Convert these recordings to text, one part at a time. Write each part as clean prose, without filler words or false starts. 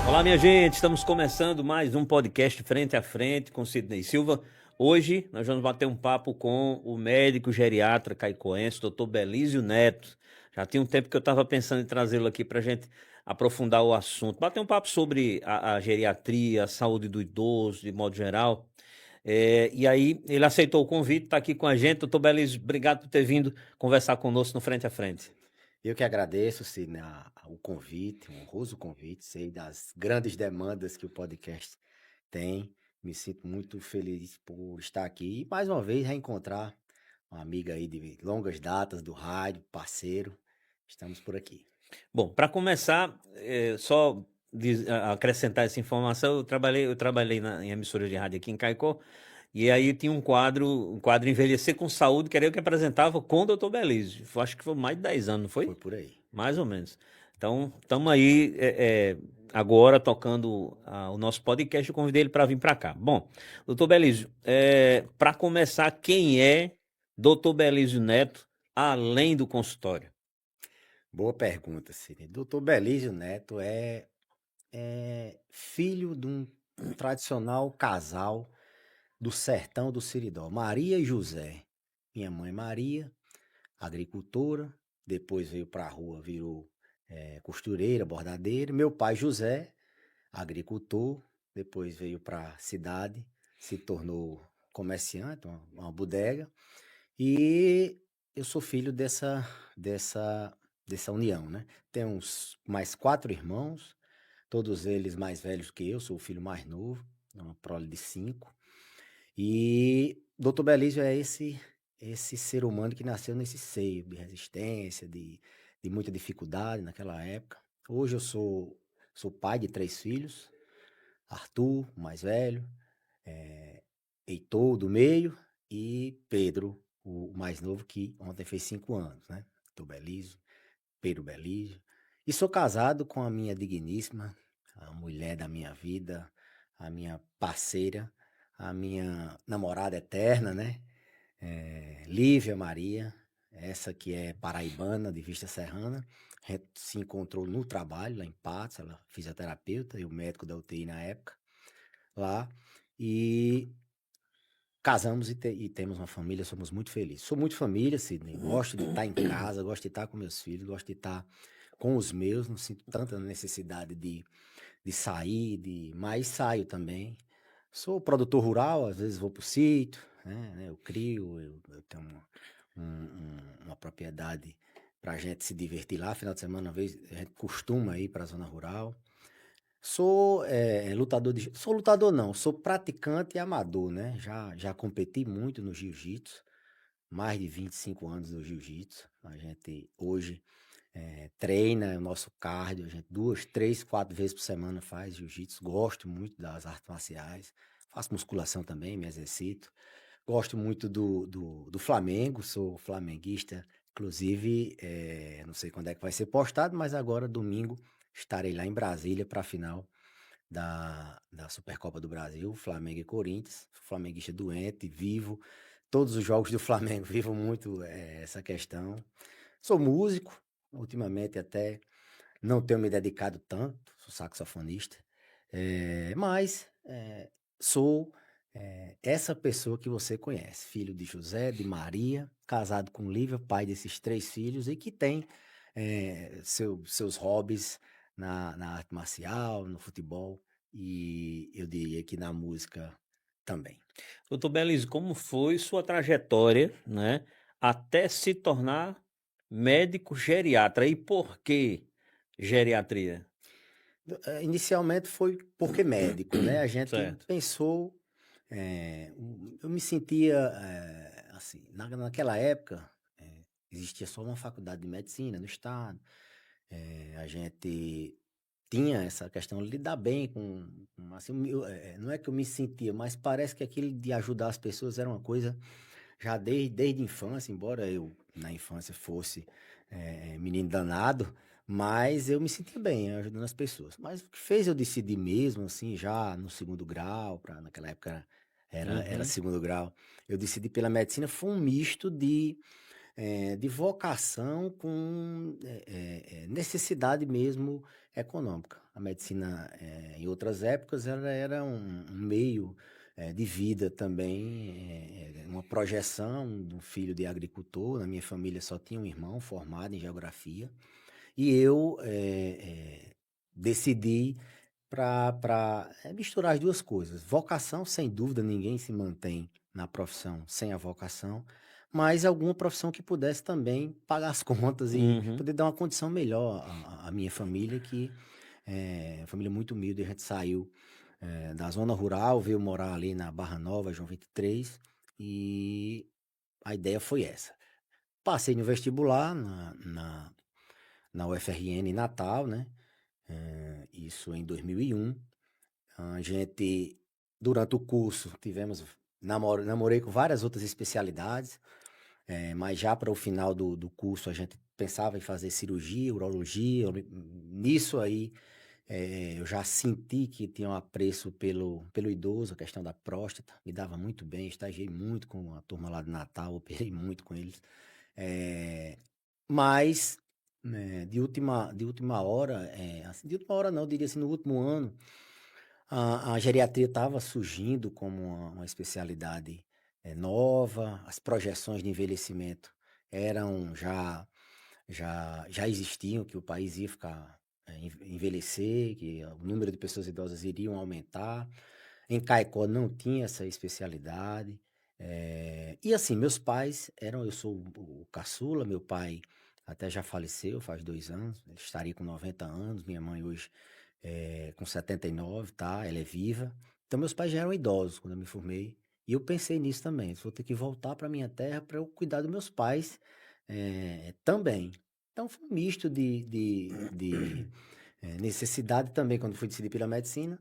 Olá, minha gente, estamos começando mais um podcast Frente a Frente com Sidney Silva. Hoje nós vamos bater um papo com o médico geriatra caicoense, Dr. Belísio Neto. Já tinha um tempo que eu estava pensando em trazê-lo aqui para a gente aprofundar o assunto, bater um papo sobre a geriatria, a saúde do idoso, de modo geral. E aí ele aceitou o convite, está aqui com a gente. Doutor Belísio, obrigado por ter vindo conversar conosco no Frente a Frente. Eu que agradeço, Sidney, o convite, um honroso convite. Sei das grandes demandas que o podcast tem. Me sinto muito feliz por estar aqui e mais uma vez reencontrar uma amiga aí de longas datas do rádio, parceiro. Estamos por aqui. Bom, para começar, só acrescentar essa informação, eu trabalhei em emissora de rádio aqui em Caicó, e aí tinha um quadro Envelhecer com Saúde, que era eu que apresentava com o Dr. Belísio. Acho que foi mais de 10 anos, não Foi foi? por aí. Mais ou menos. Então, estamos aí agora tocando o nosso podcast, eu convidei ele para vir para cá. Bom, doutor Belísio, para começar, quem é doutor Belísio Neto, além do consultório? Boa pergunta, Sidney. Doutor Belísio Neto é filho de um tradicional casal do sertão do Siridó, Maria e José. Minha mãe Maria, agricultora, depois veio para a rua, virou costureira, bordadeira. Meu pai José, agricultor, depois veio para a cidade, se tornou comerciante, uma bodega. E eu sou filho dessa, dessa união, né? Tenho mais 4 irmãos, todos eles mais velhos que eu, sou o filho mais novo, uma prole de 5. E Dr. Belísio é esse ser humano que nasceu nesse seio de resistência, de muita dificuldade naquela época. Hoje eu sou pai de 3 filhos, Arthur, o mais velho, Heitor, do meio, e Pedro, o mais novo, que ontem fez 5 anos, né? Dr. Belísio, Pedro Belísio. E sou casado com a minha digníssima, a mulher da minha vida, a minha parceira, a minha namorada eterna, né? Lívia Maria, essa que é paraibana, de Vista Serrana. A gente se encontrou no trabalho, lá em Patos, ela é fisioterapeuta e o médico da UTI na época, lá. E casamos e temos uma família, somos muito felizes. Sou muito família, Sidney. Gosto de estar em casa, gosto de estar com meus filhos, gosto de estar com os meus. Não sinto tanta necessidade de sair, mas saio também. Sou produtor rural, às vezes vou para o sítio, né? Eu crio, eu tenho uma propriedade para a gente se divertir lá. Final de semana, uma vez, a gente costuma ir para a zona rural. Sou lutador não, sou praticante e amador, né? Já competi muito no jiu-jitsu, mais de 25 anos no jiu-jitsu. A gente hoje treina o nosso cardio, a gente 2, 3, 4 vezes por semana faz jiu-jitsu. Gosto muito das artes marciais, faço musculação também, me exercito. Gosto muito do Flamengo, sou flamenguista. Inclusive, não sei quando é que vai ser postado, mas agora, domingo, estarei lá em Brasília para a final da Supercopa do Brasil, Flamengo e Corinthians. Sou flamenguista doente, vivo todos os jogos do Flamengo, vivo muito essa questão. Sou músico, ultimamente até não tenho me dedicado tanto, sou saxofonista, mas sou essa pessoa que você conhece, filho de José, de Maria, casado com Lívia, pai desses 3 filhos e que tem seus hobbies na arte marcial, no futebol e eu diria que na música também. Doutor Belísio, como foi sua trajetória, né, até se tornar médico geriatra? E por que geriatria? Inicialmente foi porque médico, né? A gente Certo. pensou, eu me sentia assim, naquela época existia só uma faculdade de medicina no estado, a gente tinha essa questão de lidar bem com assim, não é que eu me sentia, mas parece que aquilo de ajudar as pessoas era uma coisa já desde a infância, embora eu na infância fosse menino danado, mas eu me sentia bem ajudando as pessoas. Mas o que fez eu decidir mesmo, assim, já no segundo grau, naquela época era Uhum. segundo grau, eu decidi pela medicina, foi um misto de de vocação com necessidade mesmo econômica. A medicina, em outras épocas, ela era um meio de vida também, uma projeção do filho de agricultor. Na minha família só tinha um irmão formado em geografia, e eu decidi para misturar as duas coisas. Vocação, sem dúvida, ninguém se mantém na profissão sem a vocação, mas alguma profissão que pudesse também pagar as contas e Uhum. poder dar uma condição melhor à minha família, que é uma família muito humilde. A gente saiu da zona rural, veio morar ali na Barra Nova, João 23, e a ideia foi essa. Passei no vestibular na UFRN em Natal, né? Isso em 2001. A gente, durante o curso, namorei com várias outras especialidades, mas já para o final do curso a gente pensava em fazer cirurgia, urologia. Nisso aí, eu já senti que tinha um apreço pelo idoso, a questão da próstata, me dava muito bem, estagiei muito com a turma lá de Natal, operei muito com eles. Eh, mas, de última hora, assim, de última hora não, eu diria assim, no último ano, a geriatria estava surgindo como uma especialidade nova. As projeções de envelhecimento eram já existiam, que o país ia ficar, envelhecer, que o número de pessoas idosas iriam aumentar. Em Caicó não tinha essa especialidade. E assim, meus pais eram, eu sou o caçula, meu pai até já faleceu faz 2 anos, ele estaria com 90 anos, minha mãe hoje com 79, tá? Ela é viva. Então, meus pais já eram idosos quando eu me formei. E eu pensei nisso também. Vou ter que voltar para minha terra para eu cuidar dos meus pais também. Então, foi um misto de necessidade também, quando fui decidir pela medicina,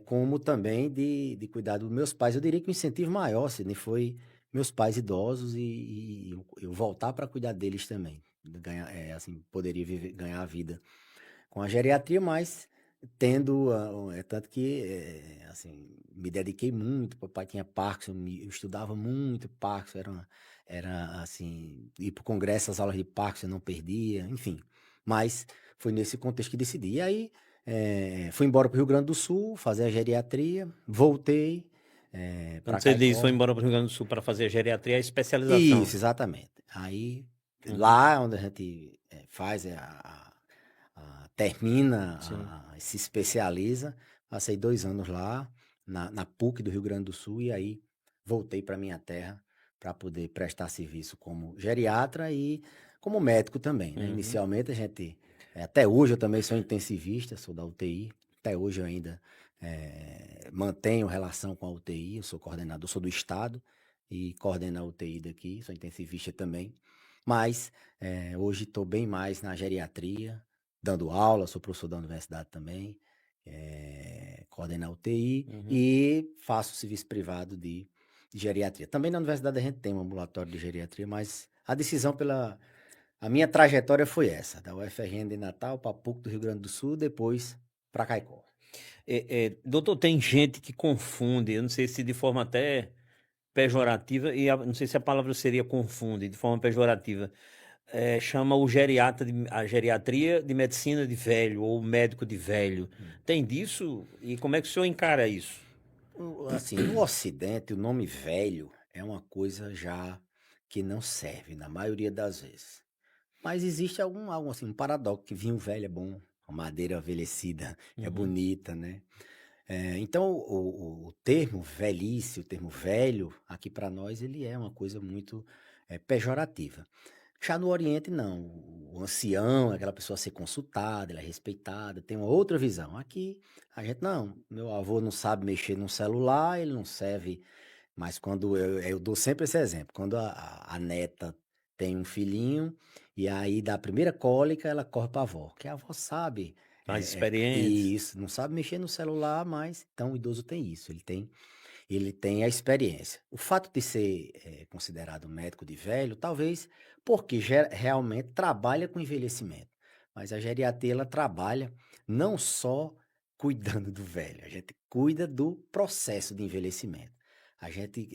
como também de cuidar dos meus pais. Eu diria que o incentivo maior, Sidney, foi meus pais idosos e eu voltar para cuidar deles também. Ganhar, assim, poderia ganhar a vida com a geriatria, mas tendo, tanto que, assim, me dediquei muito. Papai tinha Parkinson, eu estudava muito Parkinson, era assim, ir para o congresso, as aulas de Parkinson eu não perdia, enfim. Mas foi nesse contexto que decidi. E aí, fui embora para o Rio Grande do Sul, fazer a geriatria, voltei para Quando você diz foi Caicó. embora para o Rio Grande do Sul para fazer geriatria, é especialização. Isso, exatamente. Aí, Uhum. lá onde a gente faz termina, Sim. se especializa. Passei 2 anos lá, na PUC do Rio Grande do Sul, e aí voltei para minha terra para poder prestar serviço como geriatra e como médico também, né? Uhum. Inicialmente a gente, até hoje eu também sou intensivista, sou da UTI, até hoje eu ainda mantenho relação com a UTI, eu sou coordenador, sou do estado e coordeno a UTI daqui, sou intensivista também, mas hoje estou bem mais na geriatria, dando aula, sou professor da universidade também, coordeno a UTI Uhum. e faço serviço privado de geriatria. Também na universidade a gente tem um ambulatório de geriatria, mas a decisão a minha trajetória foi essa, da UFRN de Natal para PUC do Rio Grande do Sul, depois para Caicó. Doutor, tem gente que confunde, eu não sei se de forma até pejorativa, e não sei se a palavra seria confunde, de forma pejorativa, chama a geriatria de medicina de velho, ou médico de velho. Tem disso? E como é que o senhor encara isso? Assim, no Ocidente, o nome velho é uma coisa já que não serve na maioria das vezes. Mas existe algo assim, um paradoxo, que vinho velho é bom, a madeira envelhecida é Uhum. bonita, né? Então, o termo velhice, o termo velho, aqui para nós, ele é uma coisa muito pejorativa. Já no Oriente, não. O ancião é aquela pessoa a ser consultada, ela é respeitada, tem uma outra visão. Aqui, a gente, não, meu avô não sabe mexer num celular, ele não serve. Mas quando eu dou sempre esse exemplo, quando a neta tem um filhinho, e aí da primeira cólica, ela corre para a avó, que a avó sabe, Mais experientes. isso, não sabe mexer no celular, mas então o idoso tem isso, ele tem a experiência. O fato de ser considerado médico de velho, talvez porque realmente trabalha com envelhecimento. Mas a geriatria, ela trabalha não só cuidando do velho, a gente cuida do processo de envelhecimento. A gente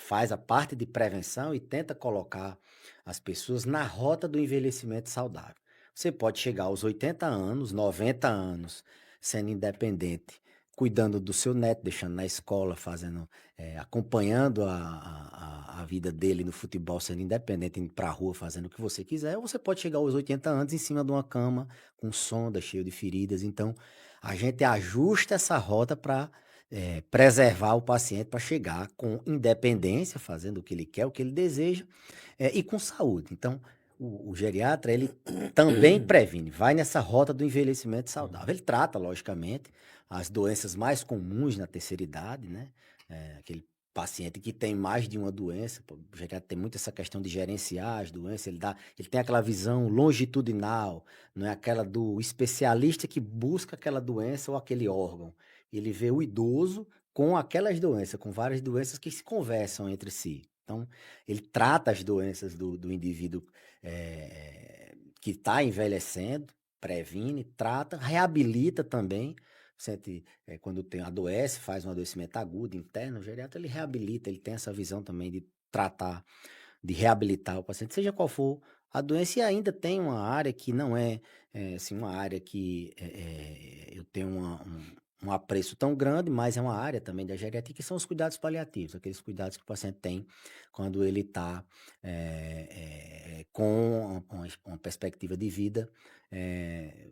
faz a parte de prevenção e tenta colocar as pessoas na rota do envelhecimento saudável. Você pode chegar aos 80 anos, 90 anos, sendo independente, cuidando do seu neto, deixando na escola, acompanhando a vida dele no futebol, sendo independente, indo para a rua, fazendo o que você quiser. Ou você pode chegar aos 80 anos em cima de uma cama, com sonda, cheio de feridas. Então, a gente ajusta essa rota para preservar o paciente para chegar com independência, fazendo o que ele quer, o que ele deseja, e com saúde. Então, o geriatra, ele também previne, vai nessa rota do envelhecimento saudável. Ele trata, logicamente, as doenças mais comuns na terceira idade, né? Aquele paciente que tem mais de uma doença, o geriatra tem muito essa questão de gerenciar as doenças, ele tem aquela visão longitudinal, não é aquela do especialista que busca aquela doença ou aquele órgão. Ele vê o idoso com aquelas doenças, com várias doenças que se conversam entre si. Então, ele trata as doenças do indivíduo que está envelhecendo, previne, trata, reabilita também. Quando adoece, faz um adoecimento agudo, interno, o geriatra ele reabilita, ele tem essa visão também de tratar, de reabilitar o paciente, seja qual for a doença, e ainda tem uma área que não assim, uma área que eu tenho um apreço tão grande, mas é uma área também da geriatria, que são os cuidados paliativos, aqueles cuidados que o paciente tem quando ele está com uma perspectiva de vida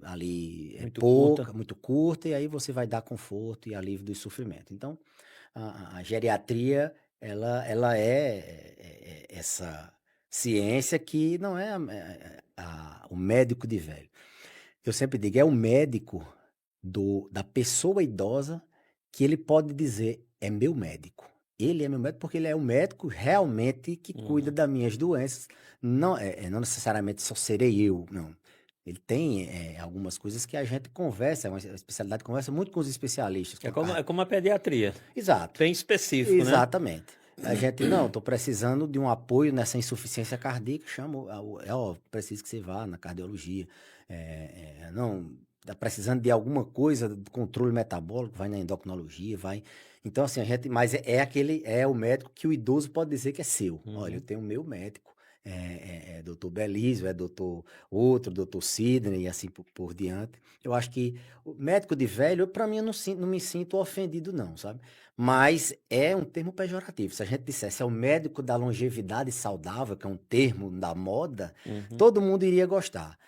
ali Muito pouca, curta. muito curta, e aí você vai dar conforto e alívio do sofrimento. Então, a geriatria, ela é essa ciência que não é o médico de velho. Eu sempre digo, é o médico da pessoa idosa que ele pode dizer, é meu médico. Ele é meu médico porque ele é o médico realmente que cuida das minhas doenças. Não, não necessariamente só serei eu, não. Ele tem algumas coisas que a gente conversa, é uma especialidade que conversa muito com os especialistas. É como a pediatria, Exato, bem específico, né? exatamente. A gente, não, estou precisando de um apoio nessa insuficiência cardíaca, preciso que você vá na cardiologia. Não, está precisando de alguma coisa, de controle metabólico, vai na endocrinologia, vai. Então, assim, mas é o médico que o idoso pode dizer que é seu. Olha, eu tenho o meu médico, doutor Belísio, doutor Sidney, e assim por diante. Eu acho que o médico de velho, para mim, eu não me sinto ofendido, não, sabe? Mas é um termo pejorativo. Se a gente dissesse é o médico da longevidade saudável, que é um termo da moda, todo mundo iria gostar.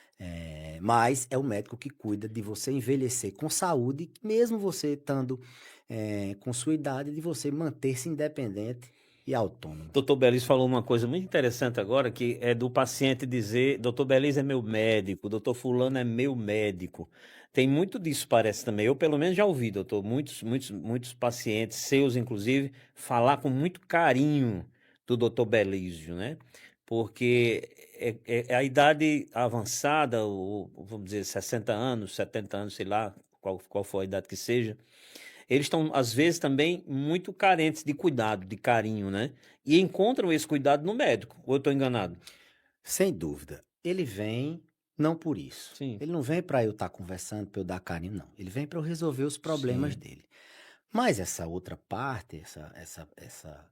Mas é o médico que cuida de você envelhecer com saúde, mesmo você estando com sua idade, de você manter-se independente e autônomo. Doutor Belis falou uma coisa muito interessante agora, que é do paciente dizer, doutor Belis é meu médico, doutor fulano é meu médico. Tem muito disso, parece também. Eu, pelo menos, já ouvi, doutor, muitos pacientes, seus inclusive, falar com muito carinho do doutor Belísio, né? Porque é a idade avançada, ou, vamos dizer, 60 anos, 70 anos, sei lá, qual for a idade que seja, eles estão, às vezes, também muito carentes de cuidado, de carinho, né? E encontram esse cuidado no médico. Ou eu estou enganado? Sem dúvida. Ele vem não por isso. Sim. Ele não vem para eu estar conversando, para eu dar carinho, não. Ele vem para eu resolver os problemas dele. Mas essa outra parte, essa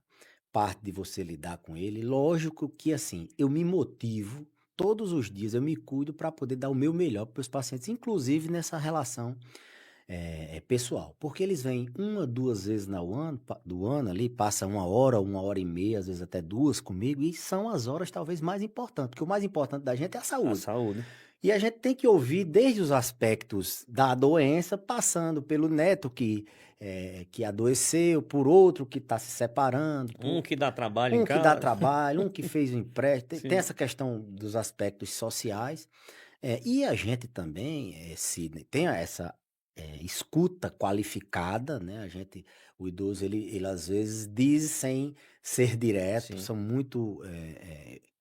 parte de você lidar com ele, lógico que assim, eu me motivo todos os dias, eu me cuido para poder dar o meu melhor para os pacientes, inclusive nessa relação pessoal. Porque eles vêm uma, duas vezes do ano ali, passa uma hora e meia, às vezes até duas comigo, e são as horas talvez mais importantes, porque o mais importante da gente é a A saúde. saúde. E a gente tem que ouvir desde os aspectos da doença, passando pelo neto que adoeceu, por outro que está se separando, Um que dá trabalho em um que dá casa. trabalho, um que fez o empréstimo. Tem Sim. essa questão dos aspectos sociais. E a gente também, Sidney, tem essa escuta qualificada, né? O idoso, ele às vezes diz sem ser direto, Sim. são muito,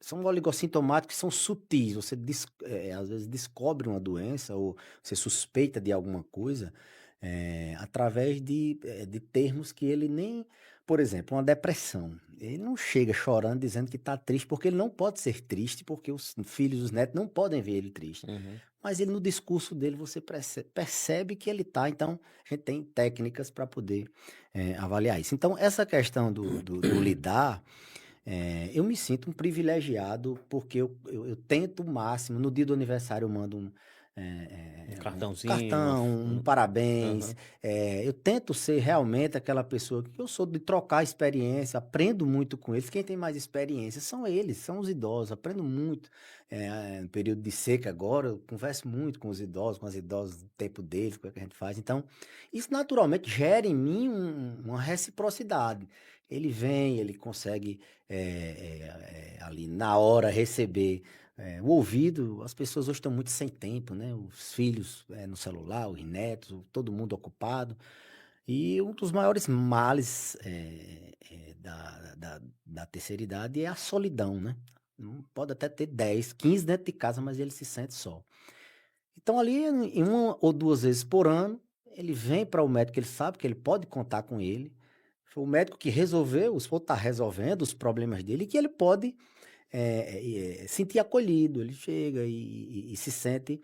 são oligossintomáticos, são sutis. Você às vezes descobre uma doença ou você suspeita de alguma coisa através de termos que ele nem, por exemplo, uma depressão. Ele não chega chorando dizendo que está triste, porque ele não pode ser triste, porque os filhos, os netos não podem ver ele triste. mas ele no discurso dele você percebe que ele está. Então, a gente tem técnicas para poder avaliar isso. Então, essa questão do lidar, eu me sinto um privilegiado porque eu tento o máximo. No dia do aniversário eu mando Um um cartãozinho, cartão, um parabéns. aham. Eu tento ser realmente aquela pessoa que eu sou de trocar experiência, aprendo muito com eles. Quem tem mais experiência são eles, são os idosos, aprendo muito. No período de seca agora, eu converso muito com os idosos, com as idosas do tempo deles, como é que a gente faz. Então, isso naturalmente gera em mim uma reciprocidade. Ele vem, ele consegue ali na hora receber o ouvido. As pessoas hoje estão muito sem tempo, né? Os filhos no celular, os netos, todo mundo ocupado. E um dos maiores males da terceira idade é a solidão, né? Pode até ter 10, 15 dentro de casa, mas ele se sente só. Então, ali, em uma ou duas vezes por ano, ele vem para o médico, ele sabe que ele pode contar com ele. Foi o médico que resolveu, o senhor está resolvendo os problemas dele, e que ele pode sentir acolhido. Ele chega e se sente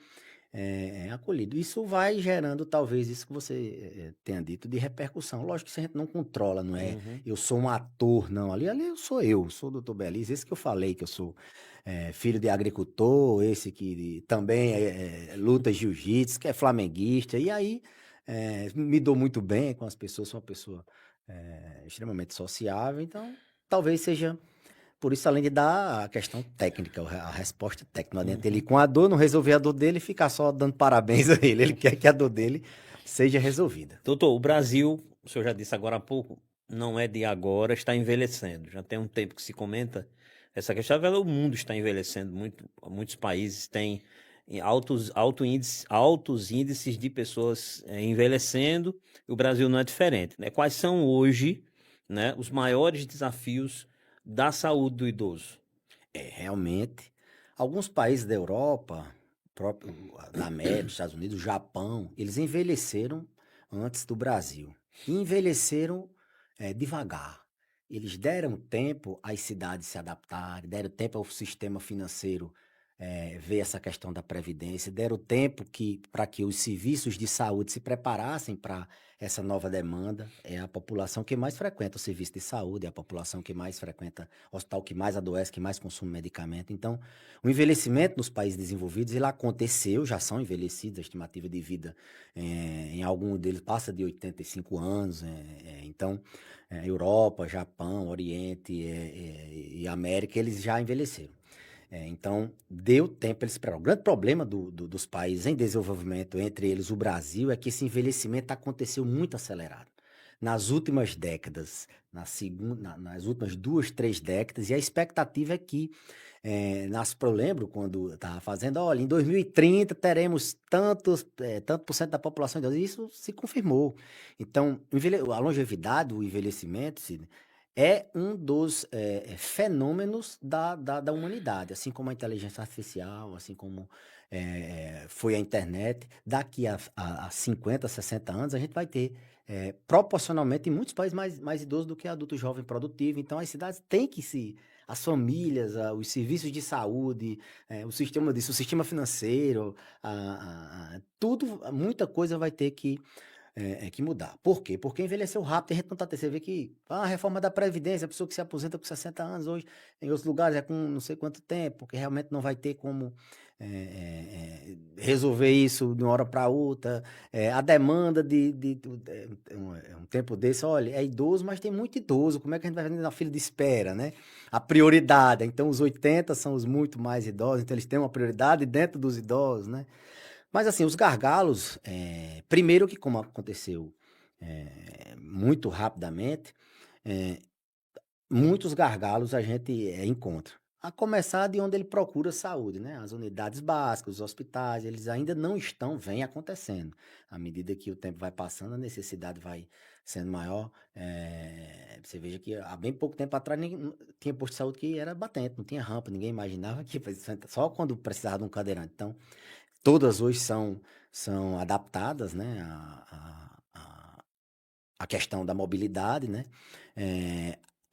acolhido. Isso vai gerando, talvez, isso que você tenha dito, de repercussão. Lógico que a gente não controla, não é Uhum. eu sou um ator, não. Ali eu sou o doutor Belize, esse que eu falei, que eu sou filho de agricultor, esse que também luta jiu-jitsu, que é flamenguista, e aí me dou muito bem com as pessoas, sou uma pessoa extremamente sociável, então talvez seja por isso, além de dar a questão técnica, a resposta técnica. Não adianta ele ir com a dor, não resolver a dor dele e ficar só dando parabéns a ele. Ele quer que a dor dele seja resolvida. Doutor, o Brasil, o senhor já disse agora há pouco, não é de agora, está envelhecendo. Já tem um tempo que se comenta essa questão. O mundo está envelhecendo, muitos países têm altos índices de pessoas envelhecendo, e o Brasil não é diferente, né? Quais são hoje, né, os maiores desafios da saúde do idoso? Realmente, alguns países da Europa, próprio da América, dos Estados Unidos, Japão, eles envelheceram antes do Brasil. E envelheceram devagar. Eles deram tempo às cidades se adaptarem, deram tempo ao sistema financeiro ver essa questão da previdência, deram tempo para que os serviços de saúde se preparassem para essa nova demanda. É a população que mais frequenta o serviço de saúde, é a população que mais frequenta o hospital, que mais adoece, que mais consome medicamento. Então, o envelhecimento nos países desenvolvidos, ele aconteceu, já são envelhecidos, a estimativa de vida em algum deles passa de 85 anos. Então, Europa, Japão, Oriente e América, eles já envelheceram. Então, deu tempo eles esperar. O grande problema dos países em desenvolvimento, entre eles o Brasil, é que esse envelhecimento aconteceu muito acelerado. Nas últimas décadas, nas últimas 2, 3 décadas, e a expectativa é que, eu lembro quando estava fazendo, olha, em 2030 teremos tanto por cento da população idosa, e isso se confirmou. Então, a longevidade, o envelhecimento, é um dos fenômenos da humanidade, assim como a inteligência artificial, assim como foi a internet. Daqui a 50, 60 anos, a gente vai ter, proporcionalmente, em muitos países mais idosos do que adulto jovem produtivo. Então, as cidades têm que as famílias, os serviços de saúde, o sistema financeiro, tudo, muita coisa vai ter que mudar. Por quê? Porque envelheceu rápido, a gente não tá você vê que a reforma da Previdência, a pessoa que se aposenta com 60 anos hoje, em outros lugares é com não sei quanto tempo, porque realmente não vai ter como resolver isso de uma hora para outra. A demanda um tempo desse, olha, é idoso, mas tem muito idoso, como é que a gente vai fazer na fila de espera, né? A prioridade, então os 80 são os muito mais idosos, então eles têm uma prioridade dentro dos idosos, né? Mas assim, os gargalos, primeiro que como aconteceu muito rapidamente, eh, muitos gargalos a gente encontra. A começar de onde ele procura saúde, né? As unidades básicas, os hospitais, eles ainda não vem acontecendo. À medida que o tempo vai passando, a necessidade vai sendo maior. Você veja que há bem pouco tempo atrás tinha posto de saúde que era batente, não tinha rampa, ninguém imaginava que só quando precisava de um cadeirante. Então, todas hoje são adaptadas, né, a questão da mobilidade, né?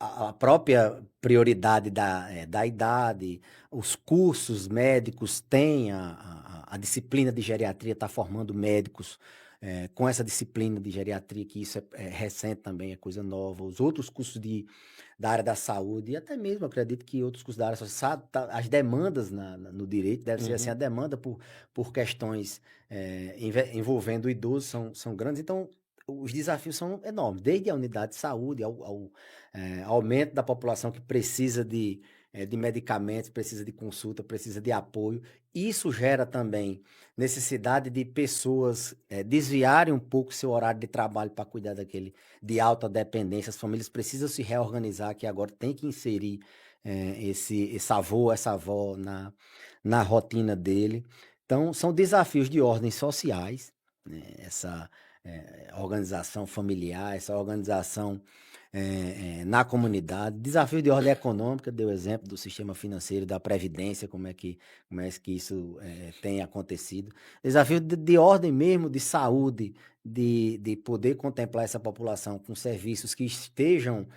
A própria prioridade da idade, os cursos médicos têm a disciplina de geriatria está formando médicos com essa disciplina de geriatria, que isso é recente também, é coisa nova. Os outros cursos da área da saúde, e até mesmo, acredito que outros cursos da área social, as demandas no direito, deve ser assim, a Uhum. demanda por questões envolvendo o idoso são grandes, então os desafios são enormes, desde a unidade de saúde ao aumento da população que precisa de medicamentos, precisa de consulta, precisa de apoio. Isso gera também necessidade de pessoas desviarem um pouco seu horário de trabalho para cuidar de alta dependência. As famílias precisam se reorganizar, que agora tem que inserir esse avô, essa avó na rotina dele. Então, são desafios de ordens sociais, né? Essa organização familiar, essa organização na comunidade, desafio de ordem econômica, deu exemplo do sistema financeiro, da previdência, como é que isso tem acontecido, desafio de ordem mesmo, de saúde, de poder contemplar essa população com serviços que estejam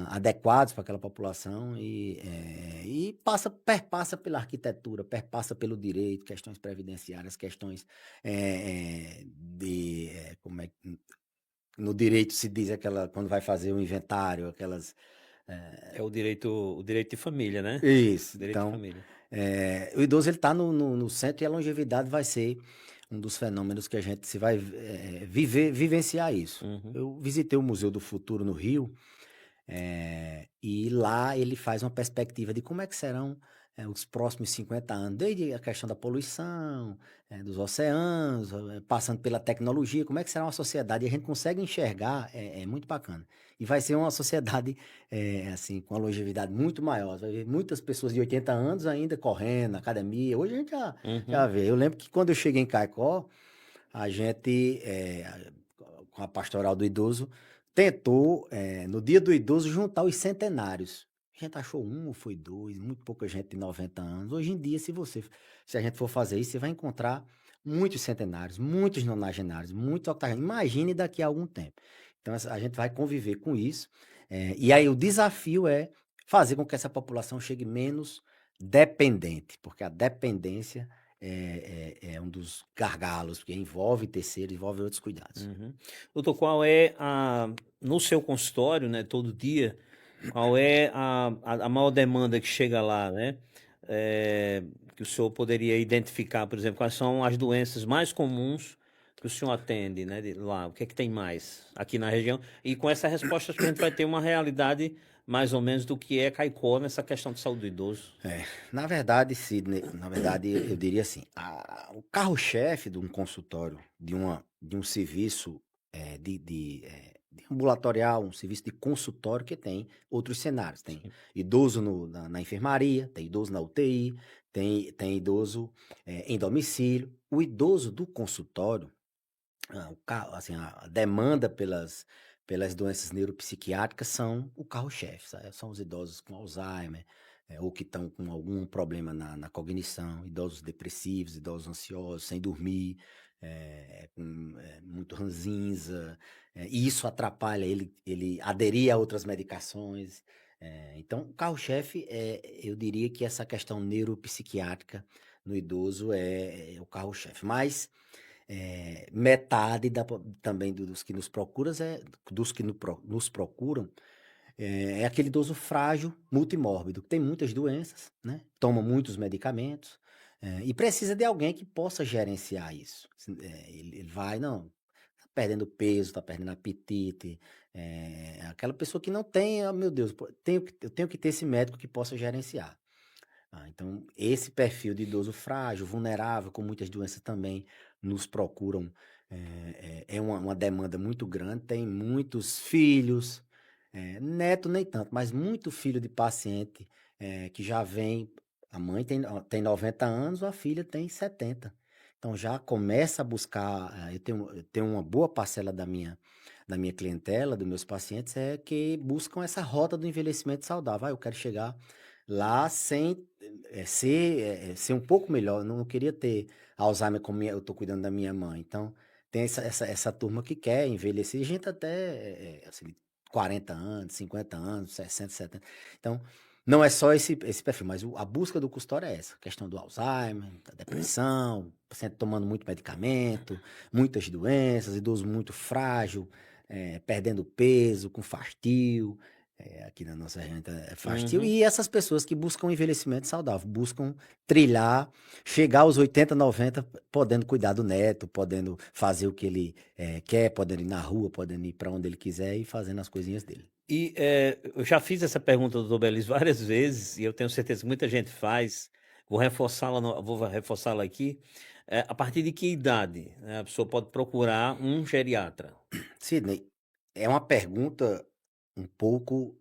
adequados para aquela população e perpassa pela arquitetura, perpassa pelo direito, questões previdenciárias, questões como é que no direito se diz quando vai fazer o inventário, aquelas. É o direito de família, né? Isso. Direito de Então, família. o idoso ele está no centro e a longevidade vai ser um dos fenômenos que a gente se vai vivenciar isso. Uhum. Eu visitei o Museu do Futuro no Rio, e lá ele faz uma perspectiva de como é que serão os próximos 50 anos, desde a questão da poluição, dos oceanos, passando pela tecnologia, como é que será uma sociedade, e a gente consegue enxergar, é muito bacana. E vai ser uma sociedade, assim, com uma longevidade muito maior. Você vai ver muitas pessoas de 80 anos ainda correndo na academia. Hoje a gente já Uhum. vê. Eu lembro que quando eu cheguei em Caicó, a gente, com a Pastoral do Idoso, tentou, no Dia do Idoso, juntar os centenários. A gente achou um, ou foi dois, muito pouca gente de 90 anos. Hoje em dia, se a gente for fazer isso, você vai encontrar muitos centenários, muitos nonagenários, muitos octogenários. Imagine daqui a algum tempo. Então, a gente vai conviver com isso. E aí, o desafio é fazer com que essa população chegue menos dependente, porque a dependência é um dos gargalos, porque envolve terceiro, envolve outros cuidados. Uhum. Doutor, qual é no seu consultório, né, todo dia, qual é a maior demanda que chega lá, né? Que o senhor poderia identificar, por exemplo, quais são as doenças mais comuns que o senhor atende, né, lá? O que é que tem mais aqui na região? E com essa resposta, acho que a gente vai ter uma realidade mais ou menos do que é Caicó nessa questão de saúde do idoso. Na verdade, Sidney, eu diria assim, o carro-chefe de um consultório, de um serviço de ambulatorial, um serviço de consultório que tem outros cenários. Tem Sim. idoso na enfermaria, tem idoso na UTI, tem idoso em domicílio. O idoso do consultório, assim, a demanda pelas doenças neuropsiquiátricas são o carro-chefe, sabe? São os idosos com Alzheimer, ou que estão com algum problema na cognição, idosos depressivos, idosos ansiosos, sem dormir, com muito ranzinza, e isso atrapalha ele aderir a outras medicações. Então, o carro-chefe, eu diria que essa questão neuropsiquiátrica no idoso é o carro-chefe. Mas metade também dos que nos procuram nos procuram é aquele idoso frágil, multimórbido, que tem muitas doenças, né? Toma muitos medicamentos e precisa de alguém que possa gerenciar isso. Ele vai, não, tá perdendo peso, tá perdendo apetite, aquela pessoa que não tem, meu Deus, pô, eu tenho que ter esse médico que possa gerenciar. Então, esse perfil de idoso frágil, vulnerável, com muitas doenças também nos procuram. É uma demanda muito grande. Tem muitos filhos, neto nem tanto, mas muito filho de paciente que já vem. A mãe tem 90 anos, a filha tem 70. Então já começa a buscar. Eu tenho uma boa parcela da minha clientela, dos meus pacientes, que buscam essa rota do envelhecimento saudável. Eu quero chegar lá sem ser um pouco melhor. Eu não queria ter Alzheimer como eu estou cuidando da minha mãe. Então, tem essa turma que quer envelhecer, gente até assim, 40 anos, 50 anos, 60, 70. Então, Não é só esse perfil, mas a busca do consultório é essa, a questão do Alzheimer, da depressão, paciente tomando muito medicamento, muitas doenças, idoso muito frágil, perdendo peso, com fastio, aqui na nossa região é fastio, Uhum. e essas pessoas que buscam envelhecimento saudável, buscam trilhar, chegar aos 80, 90, podendo cuidar do neto, podendo fazer o que ele quer, podendo ir na rua, podendo ir para onde ele quiser e fazendo as coisinhas dele. E, eu já fiz essa pergunta, doutor Belis, várias vezes, e eu tenho certeza que muita gente faz. Vou reforçá-la aqui. A partir de que idade, né, a pessoa pode procurar um geriatra? Sidney, é uma pergunta um pouco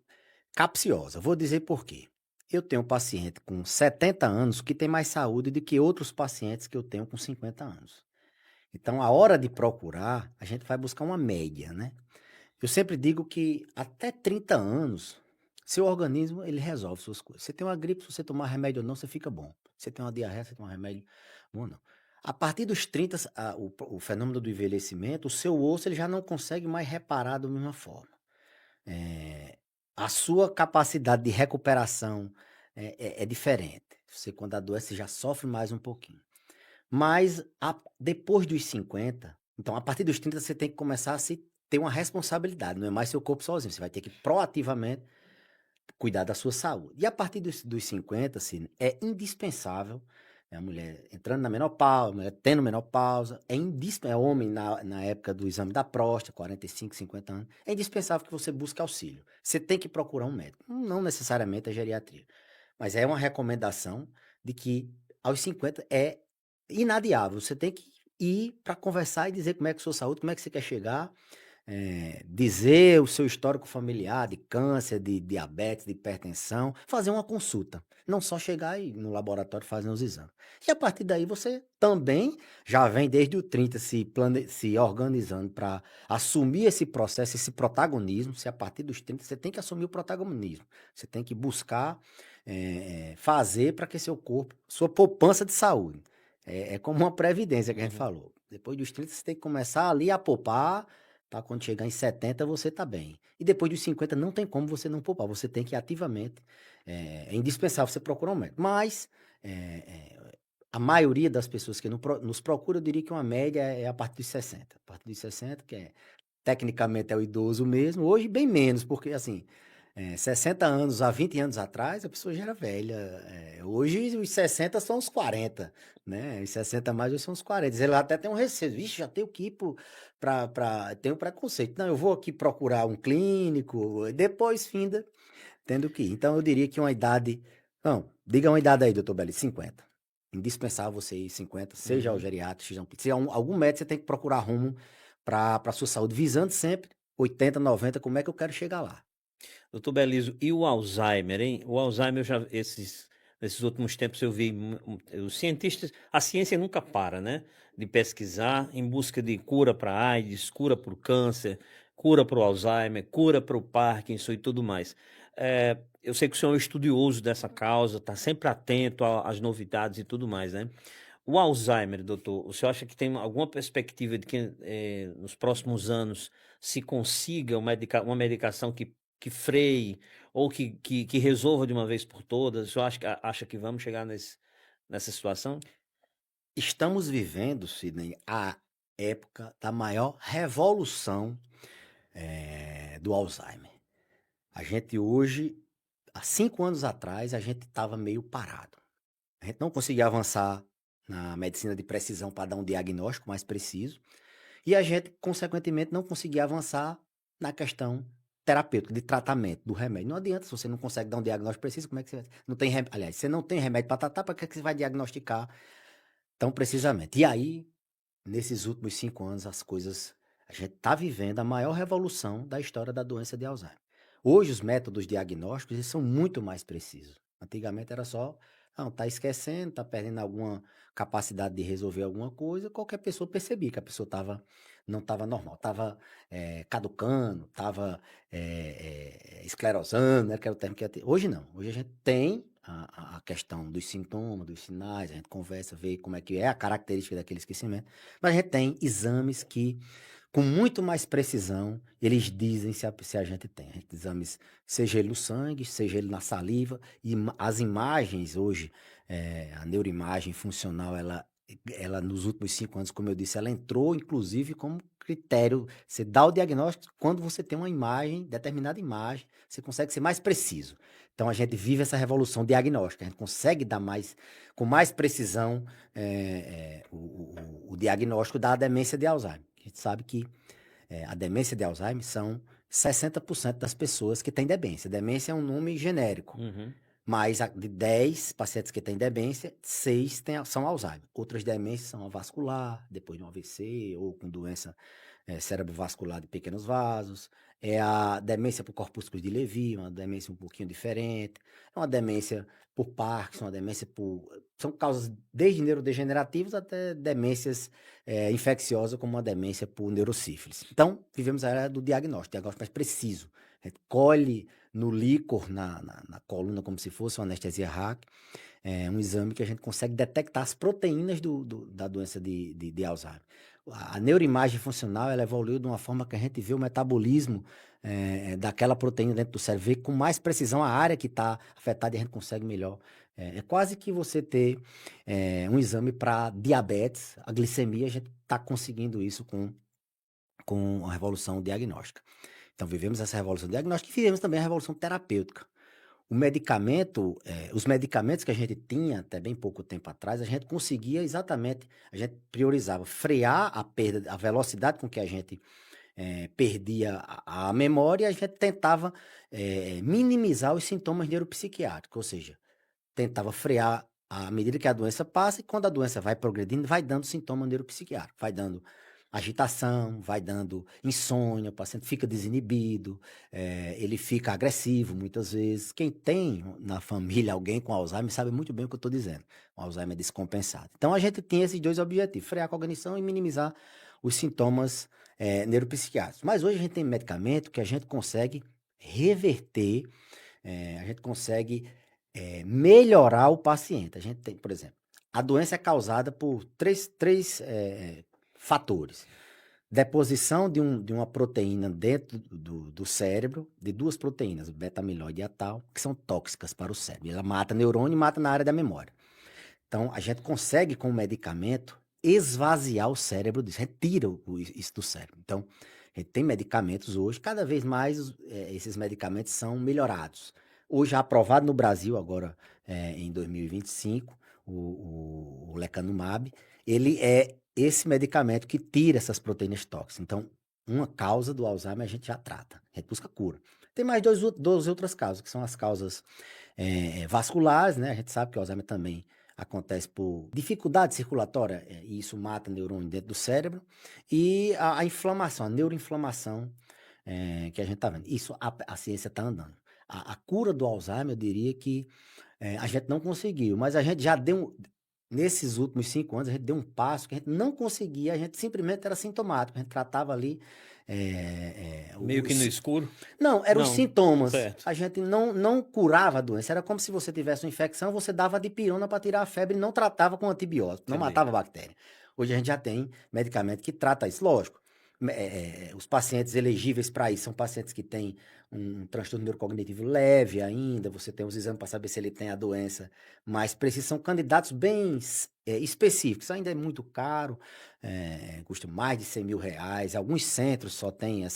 capciosa. Vou dizer por quê. Eu tenho um paciente com 70 anos que tem mais saúde do que outros pacientes que eu tenho com 50 anos. Então, a hora de procurar, a gente vai buscar uma média, né? Eu sempre digo que até 30 anos, seu organismo ele resolve suas coisas. Você tem uma gripe, se você tomar remédio ou não, você fica bom. Você tem uma diarreia, você toma remédio, bom ou não. A partir dos 30, o fenômeno do envelhecimento, o seu osso ele já não consegue mais reparar da mesma forma. A sua capacidade de recuperação é diferente. Você, quando adoece, já sofre mais um pouquinho. Mas depois dos 50, então a partir dos 30 você tem que começar a se ter uma responsabilidade, não é mais seu corpo sozinho, você vai ter que proativamente cuidar da sua saúde. E a partir dos 50, assim, é indispensável, a mulher entrando na menopausa, a mulher tendo menopausa, é homem na época do exame da próstata, 45, 50 anos, é indispensável que você busque auxílio. Você tem que procurar um médico, não necessariamente a geriatria, mas é uma recomendação de que aos 50 é inadiável, você tem que ir para conversar e dizer como é que é a sua saúde, como é que você quer chegar, dizer o seu histórico familiar de câncer, de diabetes, de hipertensão, fazer uma consulta. Não só chegar e no laboratório fazer os exames. E a partir daí você também já vem desde o 30 se organizando para assumir esse processo, esse protagonismo. Se a partir dos 30 você tem que assumir o protagonismo. Você tem que buscar fazer para que seu corpo, sua poupança de saúde. É como uma previdência que a gente Uhum. falou. Depois dos 30 você tem que começar ali a poupar para quando chegar em 70 você tá bem. E depois dos 50 não tem como você não poupar, você tem que ativamente, é indispensável você procurar um médico. Mas a maioria das pessoas que nos procura, eu diria que uma média é a partir dos 60. A partir dos 60, que tecnicamente é o idoso mesmo, hoje bem menos, porque assim, 60 anos há 20 anos atrás, a pessoa já era velha. Hoje os 60 são os 40, né? Os 60 mais hoje são os 40. Ele até tem um receio. Vixe, já tenho que ir tem um preconceito. Não, eu vou aqui procurar um clínico, e depois finda tendo que ir. Então eu diria que uma idade. Não, diga uma idade aí, doutor Belli, 50. Indispensável você ir 50, seja ao Uhum. geriatra, seja algum médico, você tem que procurar rumo para a sua saúde, visando sempre 80, 90, como é que eu quero chegar lá. Doutor Beliso, e o Alzheimer, hein? O Alzheimer, nesses últimos tempos eu vi os cientistas, a ciência nunca para, né? De pesquisar em busca de cura para AIDS, cura para o câncer, cura para o Alzheimer, cura para o Parkinson e tudo mais. Eu sei que o senhor é um estudioso dessa causa, está sempre atento às novidades e tudo mais, né? O Alzheimer, doutor, o senhor acha que tem alguma perspectiva de que nos próximos anos se consiga uma medicação que freie ou que resolva de uma vez por todas? O senhor acha que vamos chegar nessa situação? Estamos vivendo, Sidney, a época da maior revolução do Alzheimer. A gente hoje, há 5 anos atrás, a gente estava meio parado. A gente não conseguia avançar na medicina de precisão para dar um diagnóstico mais preciso. E a gente, consequentemente, não conseguia avançar na questão terapêutica, de tratamento do remédio. Não adianta, se você não consegue dar um diagnóstico preciso, como é que você não tem remédio? Aliás, você não tem remédio para tratar, para que você vai diagnosticar tão precisamente? E aí, nesses últimos 5 anos, a gente está vivendo a maior revolução da história da doença de Alzheimer. Hoje, os métodos diagnósticos eles são muito mais precisos. Antigamente era só, não, tá esquecendo, tá perdendo alguma capacidade de resolver alguma coisa, qualquer pessoa percebia que a pessoa não estava normal, estava caducando, estava esclerosando, né, que era o termo que ia ter. Hoje não, hoje a gente tem a questão dos sintomas, dos sinais, a gente conversa, vê como é que é a característica daquele esquecimento, mas a gente tem exames que com muito mais precisão, eles dizem se a gente tem. A gente tem exames, seja ele no sangue, seja ele na saliva, e as imagens hoje, a neuroimagem funcional, ela nos últimos 5 anos, como eu disse, ela entrou inclusive como critério. Você dá o diagnóstico quando você tem uma imagem, determinada imagem, você consegue ser mais preciso. Então a gente vive essa revolução diagnóstica, a gente consegue dar com mais precisão o diagnóstico da demência de Alzheimer. A gente sabe que a demência de Alzheimer são 60% das pessoas que têm demência. Demência é um nome genérico, mas de 10 pacientes que têm demência, 6 são Alzheimer. Outras demências são a vascular, depois de um AVC, ou com doença cerebrovascular de pequenos vasos. É a demência por corpúsculos de Levy, uma demência um pouquinho diferente. É uma demência por Parkinson, uma demência por... São causas desde neurodegenerativas até demências infecciosas, como uma demência por neurosífilis. Então, vivemos a era do diagnóstico mais preciso. A gente colhe no líquor, na coluna, como se fosse uma anestesia RAC, um exame que a gente consegue detectar as proteínas da doença de Alzheimer. A neuroimagem funcional, ela evoluiu de uma forma que a gente vê o metabolismo daquela proteína dentro do cérebro, vê com mais precisão a área que está afetada e a gente consegue melhor. É quase que você ter um exame para diabetes, a glicemia, a gente está conseguindo isso com a revolução diagnóstica. Então, vivemos essa revolução diagnóstica e vivemos também a revolução terapêutica. Os medicamentos que a gente tinha até bem pouco tempo atrás, a gente conseguia exatamente, a gente priorizava frear a perda, a velocidade com que a gente perdia a memória, a gente tentava minimizar os sintomas neuropsiquiátricos, ou seja, tentava frear à medida que a doença passa, e quando a doença vai progredindo, vai dando sintoma neuropsiquiátrico, vai dando agitação, vai dando insônia, o paciente fica desinibido, ele fica agressivo muitas vezes. Quem tem na família alguém com Alzheimer sabe muito bem o que eu estou dizendo, o Alzheimer descompensado. Então a gente tinha esses dois objetivos, frear a cognição e minimizar os sintomas neuropsiquiátricos. Mas hoje a gente tem medicamento que a gente consegue reverter, a gente consegue melhorar o paciente. A gente tem, por exemplo, a doença é causada por três fatores. Deposição de uma proteína dentro do cérebro, de duas proteínas, beta-amiloide e a tal, que são tóxicas para o cérebro. Ela mata neurônio e mata na área da memória. Então, a gente consegue, com o medicamento, esvaziar o cérebro disso, retira isso do cérebro. Então, a gente tem medicamentos hoje, cada vez mais esses medicamentos são melhorados. Hoje, aprovado no Brasil, agora em 2025, o lecanemab, ele é esse medicamento que tira essas proteínas tóxicas. Então, uma causa do Alzheimer a gente já trata, a gente busca cura. Tem mais duas outras causas, que são as causas vasculares, né? A gente sabe que o Alzheimer também acontece por dificuldade circulatória, e isso mata neurônio dentro do cérebro, e a inflamação, a neuroinflamação que a gente está vendo. Isso a ciência está andando. A cura do Alzheimer, eu diria que a gente não conseguiu, mas a gente já deu, nesses últimos 5 anos, a gente deu um passo que a gente não conseguia, a gente simplesmente era sintomático, a gente tratava ali... Meio que no escuro? Não, eram os sintomas. Certo. A gente não curava a doença. Era como se você tivesse uma infecção, você dava dipirona para tirar a febre e não tratava com antibiótico, não matava a bactéria. Hoje a gente já tem medicamento que trata isso. Lógico, os pacientes elegíveis para isso são pacientes que têm um transtorno neurocognitivo leve ainda, você tem os exames para saber se ele tem a doença mais precisa, são candidatos bem específicos, ainda é muito caro, custa mais de R$100.000, alguns centros só tem que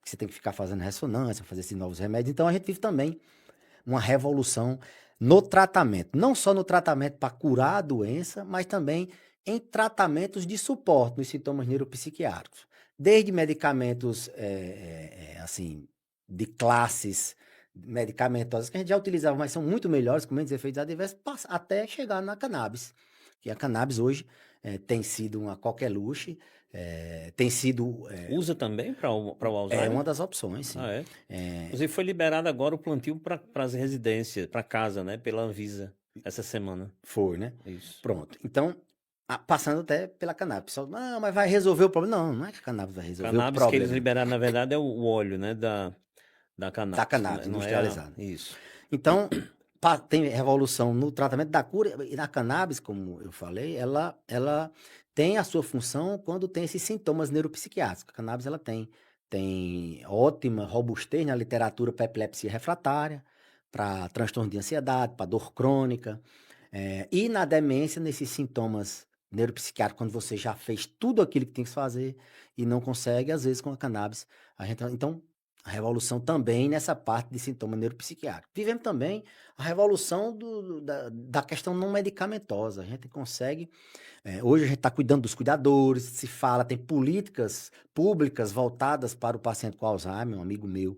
você tem que ficar fazendo ressonância, fazer esses novos remédios, então a gente vive também uma revolução no tratamento, não só no tratamento para curar a doença, mas também em tratamentos de suporte nos sintomas neuropsiquiátricos. Desde medicamentos, assim, de classes medicamentosas que a gente já utilizava, mas são muito melhores, com menos efeitos adversos, até chegar na cannabis. Que a cannabis hoje tem sido uma qualquer-luxo, tem sido... Usa também para o Alzheimer? É uma das opções, sim. Inclusive foi liberado agora o plantio para as residências, para casa, né? Pela Anvisa, essa semana. Foi, né? Isso. Pronto. Então... passando até pela cannabis. O pessoal, não, mas vai resolver o problema. Não, não é que a cannabis vai resolver o problema. Cannabis que eles liberaram, na verdade, é o óleo, né, da cannabis. Da cannabis, não industrializada. Isso. Então, tem revolução no tratamento da cura, e na cannabis, como eu falei, ela tem a sua função quando tem esses sintomas neuropsiquiátricos. A cannabis ela tem ótima robustez na literatura para epilepsia refratária, para transtorno de ansiedade, para dor crônica, e na demência, nesses sintomas neuropsiquiátricos, quando você já fez tudo aquilo que tem que fazer e não consegue, às vezes com a cannabis, então, a revolução também nessa parte de sintoma neuropsiquiátrico. Vivemos também a revolução da questão não medicamentosa. A gente consegue hoje a gente está cuidando dos cuidadores, se fala, tem políticas públicas voltadas para o paciente com Alzheimer. Um amigo meu,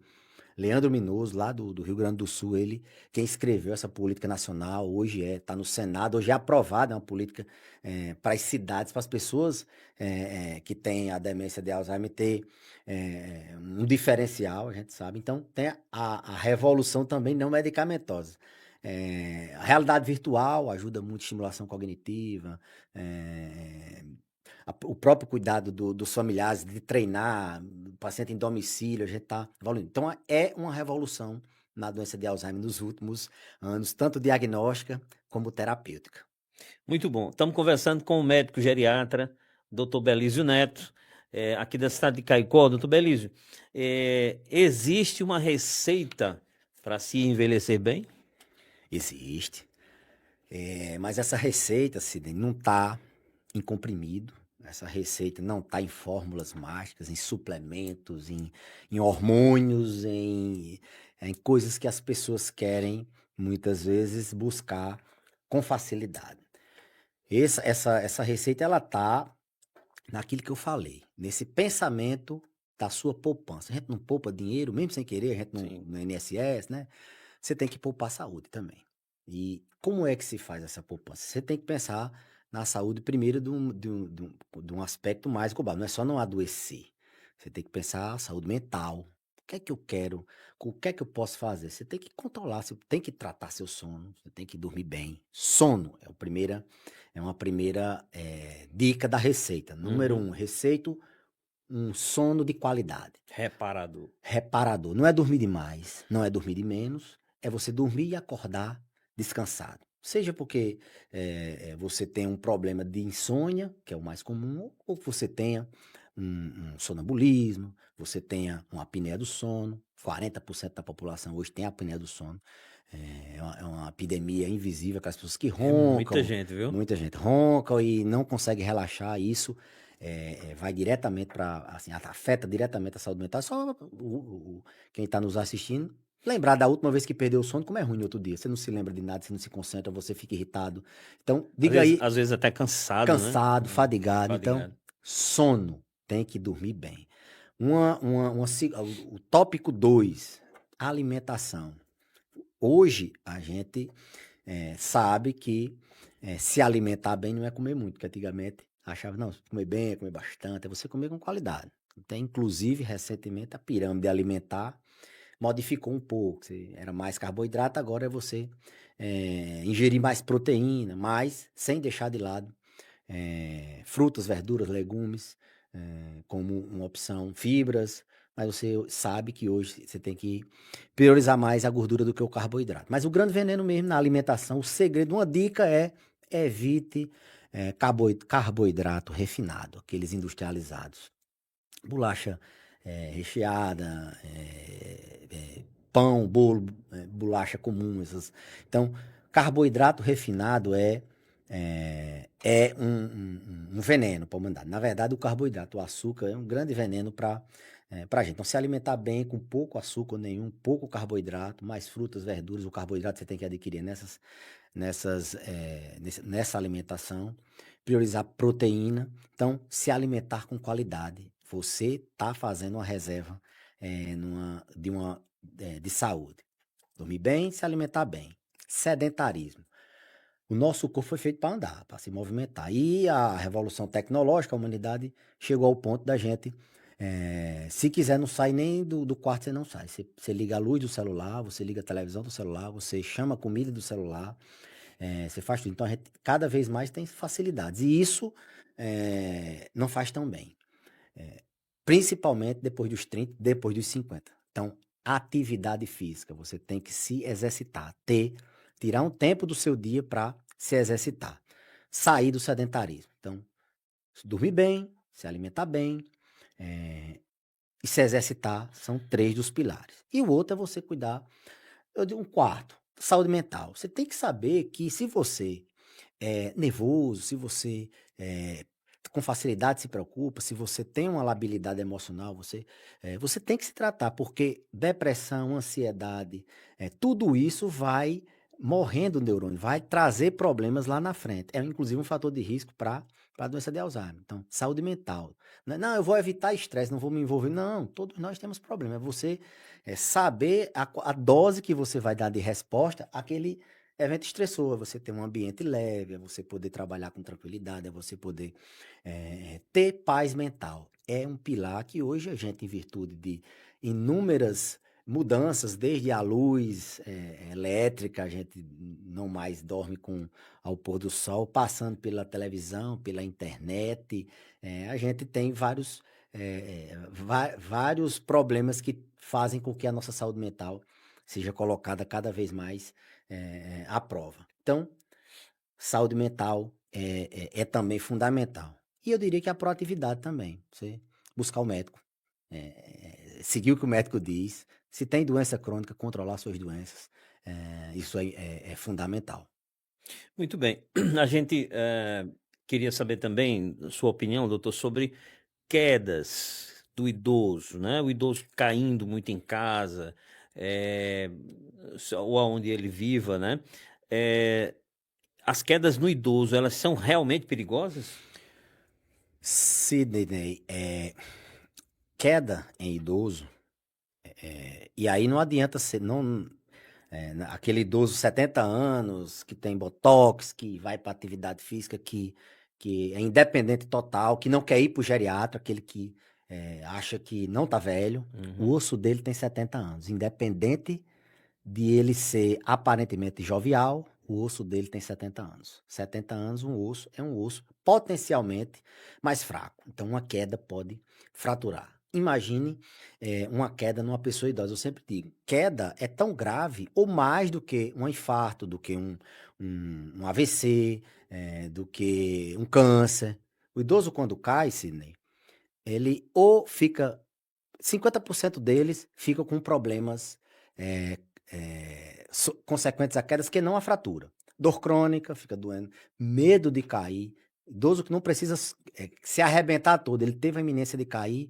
Leandro Minoso, lá do Rio Grande do Sul, ele quem escreveu essa política nacional, hoje está no Senado, hoje é aprovada, é uma política para as cidades, para as pessoas que têm a demência de Alzheimer ter um diferencial, a gente sabe. Então, tem a revolução também não medicamentosa. A realidade virtual ajuda muito, estimulação cognitiva, o próprio cuidado dos familiares, de treinar o paciente em domicílio, a gente está evoluindo. Então, é uma revolução na doença de Alzheimer nos últimos anos, tanto diagnóstica como terapêutica. Muito bom. Estamos conversando com o médico geriatra, Dr. Belísio Neto, aqui da cidade de Caicó. Dr. Belísio, existe uma receita para se envelhecer bem? Existe. Mas essa receita, Sidney, não está em comprimido. Essa receita não está em fórmulas mágicas, em suplementos, em hormônios, em coisas que as pessoas querem, muitas vezes, buscar com facilidade. Essa receita, ela está naquilo que eu falei, nesse pensamento da sua poupança. A gente não poupa dinheiro, mesmo sem querer, a gente não, Sim. no INSS, né? Você tem que poupar saúde também. E como é que se faz essa poupança? Você tem que pensar na saúde primeiro de um aspecto mais global. Não é só não adoecer. Você tem que pensar a saúde mental. O que é que eu quero? O que é que eu posso fazer? Você tem que controlar, você tem que tratar seu sono, você tem que dormir bem. Sono é uma primeira dica da receita. Número 1, receito um sono de qualidade. Reparador. Reparador. Não é dormir demais, não é dormir de menos, é você dormir e acordar descansado. Seja porque você tem um problema de insônia, que é o mais comum, ou você tenha um sonambulismo, você tenha uma apneia do sono. 40% da população hoje tem apneia do sono. É uma epidemia invisível, com as pessoas que Muita roncam. gente, viu? Muita gente ronca e não consegue relaxar. Isso vai diretamente para, assim, afeta diretamente a saúde mental. Só quem está nos assistindo lembrar da última vez que perdeu o sono, como é ruim no outro dia. Você não se lembra de nada, você não se concentra, você fica irritado. Então, diga aí, Às vezes até cansado, né? cansado, fadigado. Então, Fadigado. sono, tem que dormir bem. O tópico 2, alimentação. Hoje, a gente sabe que se alimentar bem não é comer muito, porque antigamente achava, não, comer bem é comer bastante, é você comer com qualidade. Então, inclusive, recentemente, a pirâmide alimentar modificou um pouco. Era mais carboidrato, agora é você ingerir mais proteína, mas sem deixar de lado frutas, verduras, legumes, como uma opção, fibras, mas você sabe que hoje você tem que priorizar mais a gordura do que o carboidrato. Mas o grande veneno mesmo na alimentação, o segredo, uma dica é evite carboidrato refinado, aqueles industrializados. Bolacha recheada, pão, bolo, bolacha comum. Então, carboidrato refinado é um veneno para a humanidade. Na verdade, o carboidrato, o açúcar, é um grande veneno para a gente. Então, se alimentar bem com pouco açúcar nenhum, pouco carboidrato, mais frutas, verduras, o carboidrato você tem que adquirir nessa alimentação. Priorizar proteína. Então, se alimentar com qualidade. Você está fazendo uma reserva de saúde. Dormir bem, se alimentar bem. Sedentarismo. O nosso corpo foi feito para andar, para se movimentar. E a revolução tecnológica, a humanidade chegou ao ponto da gente, se quiser, não sai nem do quarto, você não sai. Você liga a luz do celular, você liga a televisão do celular, você chama a comida do celular, você faz tudo. Então, a gente cada vez mais tem facilidades. E isso não faz tão bem. Principalmente depois dos 30, depois dos 50. Então, atividade física. Você tem que se exercitar. Tirar um tempo do seu dia para se exercitar. Sair do sedentarismo. Então, Dormir bem, se alimentar bem, eh, e se exercitar, são 3 dos pilares. E o outro é você cuidar, eu digo um quarto, saúde mental. Você tem que saber que se você é nervoso, se você é, com facilidade se preocupa, se você tem uma labilidade emocional, você tem que se tratar, porque depressão, ansiedade, tudo isso vai morrendo o neurônio, vai trazer problemas lá na frente. É inclusive um fator de risco para a doença de Alzheimer. Então, saúde mental. Não, eu vou evitar estresse, não vou me envolver. Não, todos nós temos problema. É você saber a dose que você vai dar de resposta àquele evento estressor, é você ter um ambiente leve, é você poder trabalhar com tranquilidade, é você poder ter paz mental. É um pilar que hoje a gente, em virtude de inúmeras mudanças, desde a luz elétrica, a gente não mais dorme ao pôr do sol, passando pela televisão, pela internet, a gente tem vários problemas que fazem com que a nossa saúde mental seja colocada cada vez mais à prova. Então, saúde mental é também fundamental. E eu diria que a proatividade também. Você buscar o médico, seguir o que o médico diz. Se tem doença crônica, controlar suas doenças. Isso aí é fundamental. Muito bem. A gente queria saber também a sua opinião, doutor, sobre quedas do idoso, né? O idoso caindo muito em casa, eh, ou aonde ele viva, né? Eh, as quedas no idoso, elas são realmente perigosas? Sidney, queda em idoso, e aí não adianta ser, não, aquele idoso 70 anos, que tem botox, que vai para atividade física, que é independente total, que não quer ir para o geriatra, aquele que acha que não tá velho, o osso dele tem 70 anos. Independente de ele ser aparentemente jovial, o osso dele tem 70 anos. 70 anos, um osso é um osso potencialmente mais fraco. Então, uma queda pode fraturar. Imagine uma queda numa pessoa idosa. Eu sempre digo, queda é tão grave ou mais do que um infarto, do que um AVC, do que um câncer. O idoso, quando cai, Sidney, ele ou fica 50% deles ficam com problemas consequentes a quedas que não a fratura. Dor crônica, fica doendo, medo de cair. Idoso que não precisa se arrebentar todo, ele teve a iminência de cair,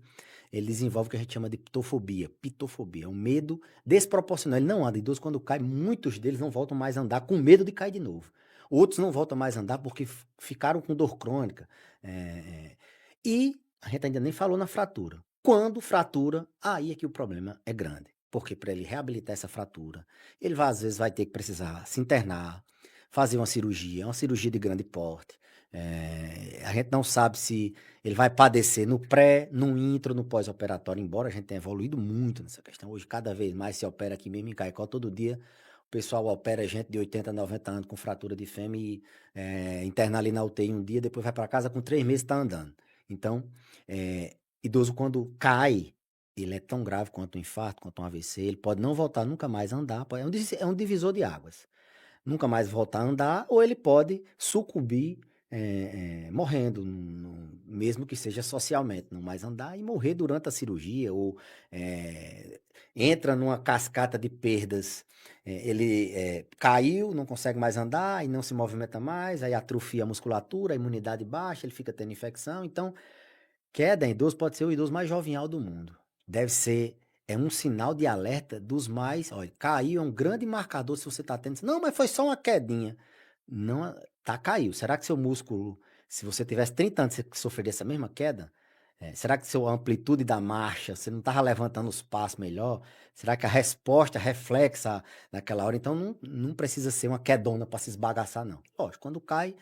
ele desenvolve o que a gente chama de pitofobia. Pitofobia é um medo desproporcional. Ele não anda. Idoso, quando cai, muitos deles não voltam mais a andar com medo de cair de novo. Outros não voltam mais a andar porque ficaram com dor crônica. E a gente ainda nem falou na fratura. Quando fratura, aí é que o problema é grande. Porque para ele reabilitar essa fratura, ele vai, às vezes vai ter que precisar se internar, fazer uma cirurgia de grande porte. A gente não sabe se ele vai padecer no pré, no intro, no pós-operatório, embora a gente tenha evoluído muito nessa questão. Hoje, cada vez mais se opera aqui mesmo em Caicó, todo dia o pessoal opera gente de 80, 90 anos com fratura de fêmur e interna ali na UTI um dia, depois vai para casa com 3 meses está andando. Então, idoso quando cai, ele é tão grave quanto um infarto, quanto um AVC, ele pode não voltar nunca mais a andar, é um divisor de águas. Nunca mais voltar a andar, ou ele pode sucumbir morrendo, mesmo que seja socialmente, não mais andar e morrer durante a cirurgia, ou entra numa cascata de perdas. Ele caiu, não consegue mais andar e não se movimenta mais, aí atrofia a musculatura, a imunidade baixa, ele fica tendo infecção. Então, queda em idoso pode ser o idoso mais jovial do mundo. Deve ser, é um sinal de alerta dos mais. Olha, caiu é um grande marcador se você está tendo. Não, mas foi só uma quedinha. Não, tá, caiu. Será que seu músculo, se você tivesse 30 anos, você sofreria essa mesma queda? Será que sua amplitude da marcha, você não estava levantando os passos melhor? Será que a resposta reflexa naquela hora? Então não precisa ser uma quedona para se esbagaçar, não. Lógico, quando cai,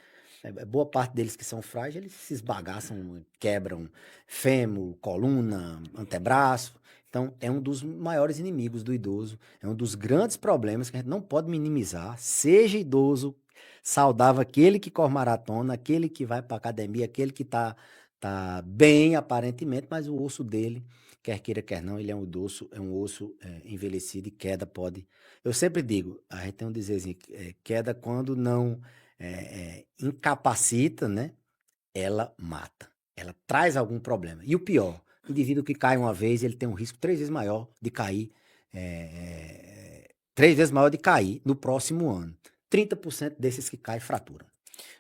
boa parte deles que são frágeis, eles se esbagaçam, quebram fêmur, coluna, antebraço. Então, é um dos maiores inimigos do idoso, é um dos grandes problemas que a gente não pode minimizar. Seja idoso, saudável, aquele que corre maratona, aquele que vai para academia, aquele que tá bem aparentemente, mas o osso dele, quer queira, quer não, ele é um osso envelhecido e queda pode. Eu sempre digo, a gente tem um dizezinho, queda quando não incapacita, né? Ela mata. ela traz algum problema. E o pior, o indivíduo que cai uma vez, ele tem um risco 3 vezes maior de cair, 3 vezes maior de cair no próximo ano. 30% desses que caem fraturam.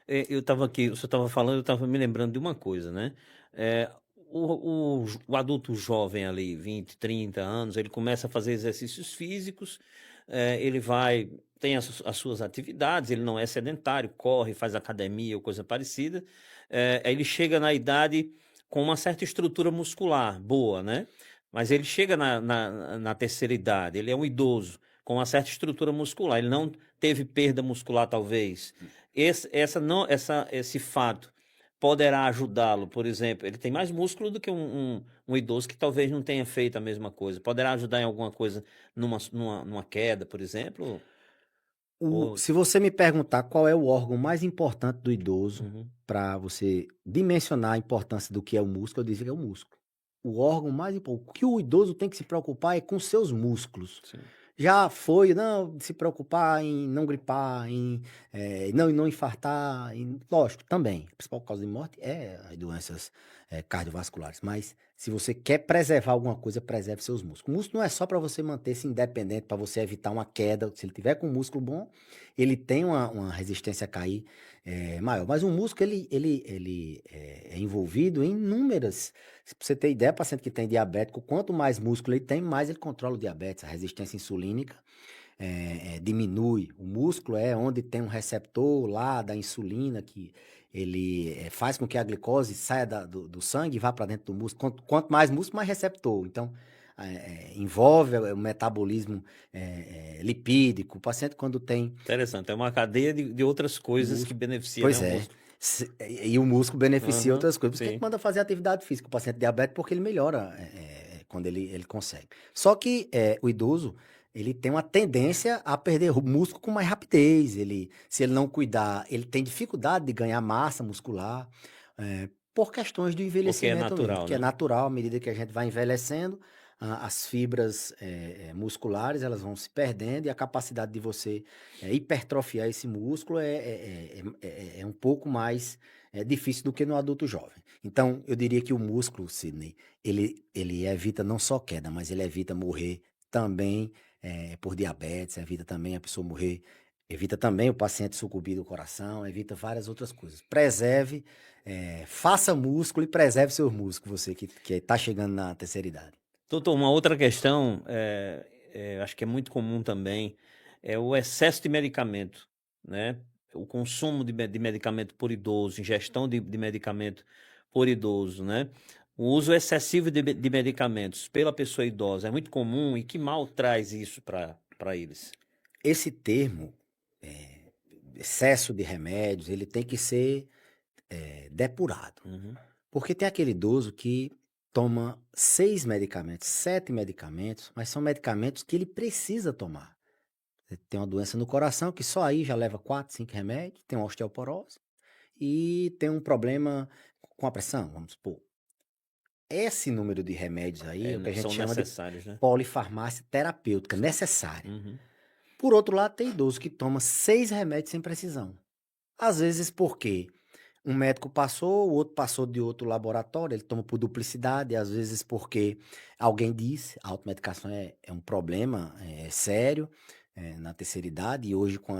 Eu estava aqui, o senhor estava falando, eu estava me lembrando de uma coisa, né? É, o adulto jovem ali, 20, 30 anos, ele começa a fazer exercícios físicos, ele vai, tem as suas atividades, ele não é sedentário, corre, faz academia ou coisa parecida, aí ele chega na idade com uma certa estrutura muscular boa, né? Mas ele chega na terceira idade, ele é um idoso com uma certa estrutura muscular, ele não teve perda muscular, talvez. Esse fato poderá ajudá-lo, por exemplo, ele tem mais músculo do que um idoso que talvez não tenha feito a mesma coisa. Poderá ajudar em alguma coisa numa queda, por exemplo? Ou... Se você me perguntar qual é o órgão mais importante do idoso, Uhum, para você dimensionar a importância do que é o músculo, eu diria que é o músculo. O órgão mais importante. O que o idoso tem que se preocupar é com seus músculos. sim. Já foi, não, se preocupar em não gripar, não infartar, lógico, também. A principal causa de morte é as doenças cardiovasculares. Mas se você quer preservar alguma coisa, preserve seus músculos. O músculo não é só para você manter-se independente, para você evitar uma queda. Se ele tiver com um músculo bom, ele tem uma resistência a cair maior. Mas o músculo, ele é envolvido em inúmeras. Se você ter ideia, paciente que tem diabético, quanto mais músculo ele tem, mais ele controla o diabetes. A resistência insulínica diminui. O músculo é onde tem um receptor lá da insulina que ele faz com que a glicose saia do sangue e vá para dentro do músculo. Quanto mais músculo, mais receptor. Então, envolve o metabolismo lipídico. O paciente, quando tem Interessante, é uma cadeia de outras coisas que músculo, beneficiam, né, pois o é. músculo. E o músculo beneficia Aham, outras coisas. Por isso que a gente sim. manda fazer atividade física. O paciente diabético, porque ele melhora quando ele consegue. Só que o idoso, ele tem uma tendência a perder o músculo com mais rapidez. Se ele não cuidar, ele tem dificuldade de ganhar massa muscular, por questões do Porque é envelhecimento mesmo, natural, que é né? natural à medida que a gente vai envelhecendo, as fibras musculares elas vão se perdendo e a capacidade de você hipertrofiar esse músculo é um pouco mais difícil do que no adulto jovem. Então, eu diria que o músculo, Sidney, ele evita não só queda, mas ele evita morrer também por diabetes, evita também a pessoa morrer, evita também o paciente sucumbir do coração, evita várias outras coisas. Preserve, faça músculo e preserve seus músculos, você que está chegando na terceira idade. Doutor, uma outra questão, acho que é muito comum também, é o excesso de medicamento, né? O consumo de medicamento por idoso, ingestão de medicamento por idoso, né? O uso excessivo de medicamentos pela pessoa idosa é muito comum e que mal traz isso para eles? Esse termo, excesso de remédios, ele tem que ser depurado. Uhum. Porque tem aquele idoso que toma 6 medicamentos, 7 medicamentos, mas são medicamentos que ele precisa tomar. Ele tem uma doença no coração que só aí já leva 4, 5 remédios, tem uma osteoporose e tem um problema com a pressão, vamos supor. Esse número de remédios aí é o que a gente São chama de necessários, né? polifarmácia terapêutica, necessária. Uhum. Por outro lado, tem idoso que toma 6 remédios sem precisão. Às vezes porque um médico passou, o outro passou de outro laboratório, ele toma por duplicidade, às vezes porque alguém disse, a automedicação é um problema sério na terceira idade, e hoje com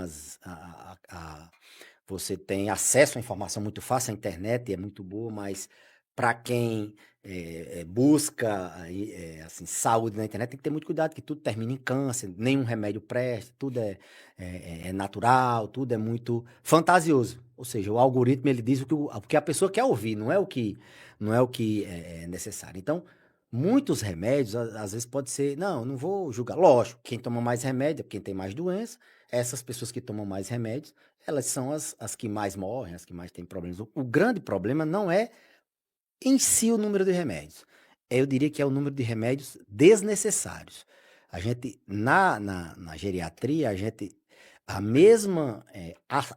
você tem acesso à informação muito fácil, a internet é muito boa, mas para quem busca assim, saúde na internet, tem que ter muito cuidado, que tudo termina em câncer, nenhum remédio presta, tudo é natural, tudo é muito fantasioso. Ou seja, o algoritmo ele diz o que a pessoa quer ouvir, não é o que é necessário. Então, muitos remédios, às vezes pode ser, não vou julgar. Lógico, quem toma mais remédio é quem tem mais doença, essas pessoas que tomam mais remédios, elas são as que mais morrem, as que mais têm problemas. O grande problema não é em si o número de remédios. Eu diria que é o número de remédios desnecessários. A gente, na geriatria, a mesma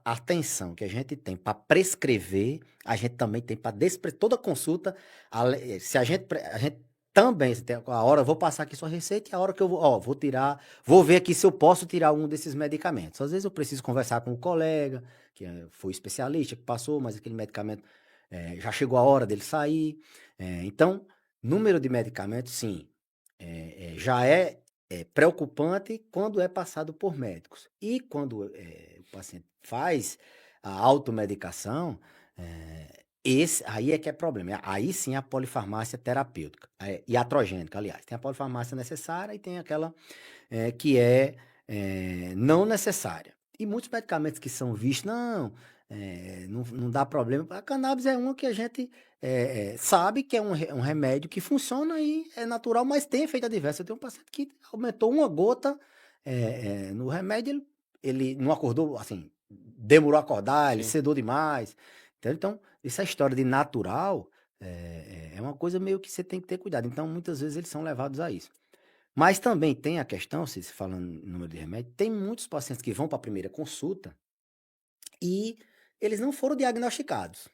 atenção que a gente tem para prescrever, a gente também tem para toda consulta. Se a gente também, se tem a hora, eu vou passar aqui sua receita e a hora que eu vou tirar, vou ver aqui se eu posso tirar um desses medicamentos. Às vezes eu preciso conversar com um colega, que foi especialista, que passou, mas aquele medicamento já chegou a hora dele sair. Então, número de medicamentos, sim, já é preocupante quando é passado por médicos. E quando o paciente faz a automedicação, esse aí é que é problema. Aí sim a polifarmácia terapêutica, iatrogênica, aliás. Tem a polifarmácia necessária e tem aquela que não necessária. E muitos medicamentos que são vistos, não dá problema. A cannabis é uma que a gente sabe que é um remédio que funciona e é natural, mas tem efeito adverso. Eu tenho um paciente que aumentou uma gota no remédio, ele não acordou, assim, demorou a acordar, ele Sim. sedou demais. Então, essa história de natural é uma coisa meio que você tem que ter cuidado. Então, muitas vezes eles são levados a isso. Mas também tem a questão, se falando em número de remédio, tem muitos pacientes que vão para a primeira consulta e eles não foram diagnosticados.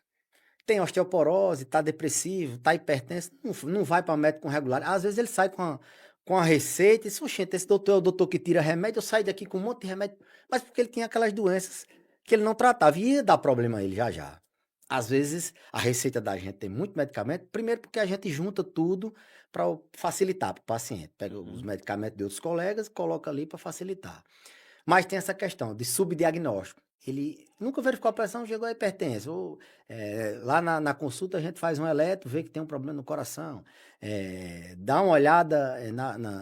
Tem osteoporose, está depressivo, está hipertenso, não vai para médico com regular. Às vezes ele sai com a receita e diz, oxente, esse doutor é o doutor que tira remédio, eu saio daqui com um monte de remédio, mas porque ele tinha aquelas doenças que ele não tratava e ia dar problema a ele já já. Às vezes a receita da gente tem muito medicamento, primeiro porque a gente junta tudo para facilitar para o paciente. Pega os medicamentos de outros colegas e coloca ali para facilitar. Mas tem essa questão de subdiagnóstico. Ele nunca verificou a pressão, chegou a hipertenso. Ou, lá na consulta a gente faz um eletro, vê que tem um problema no coração. Dá uma olhada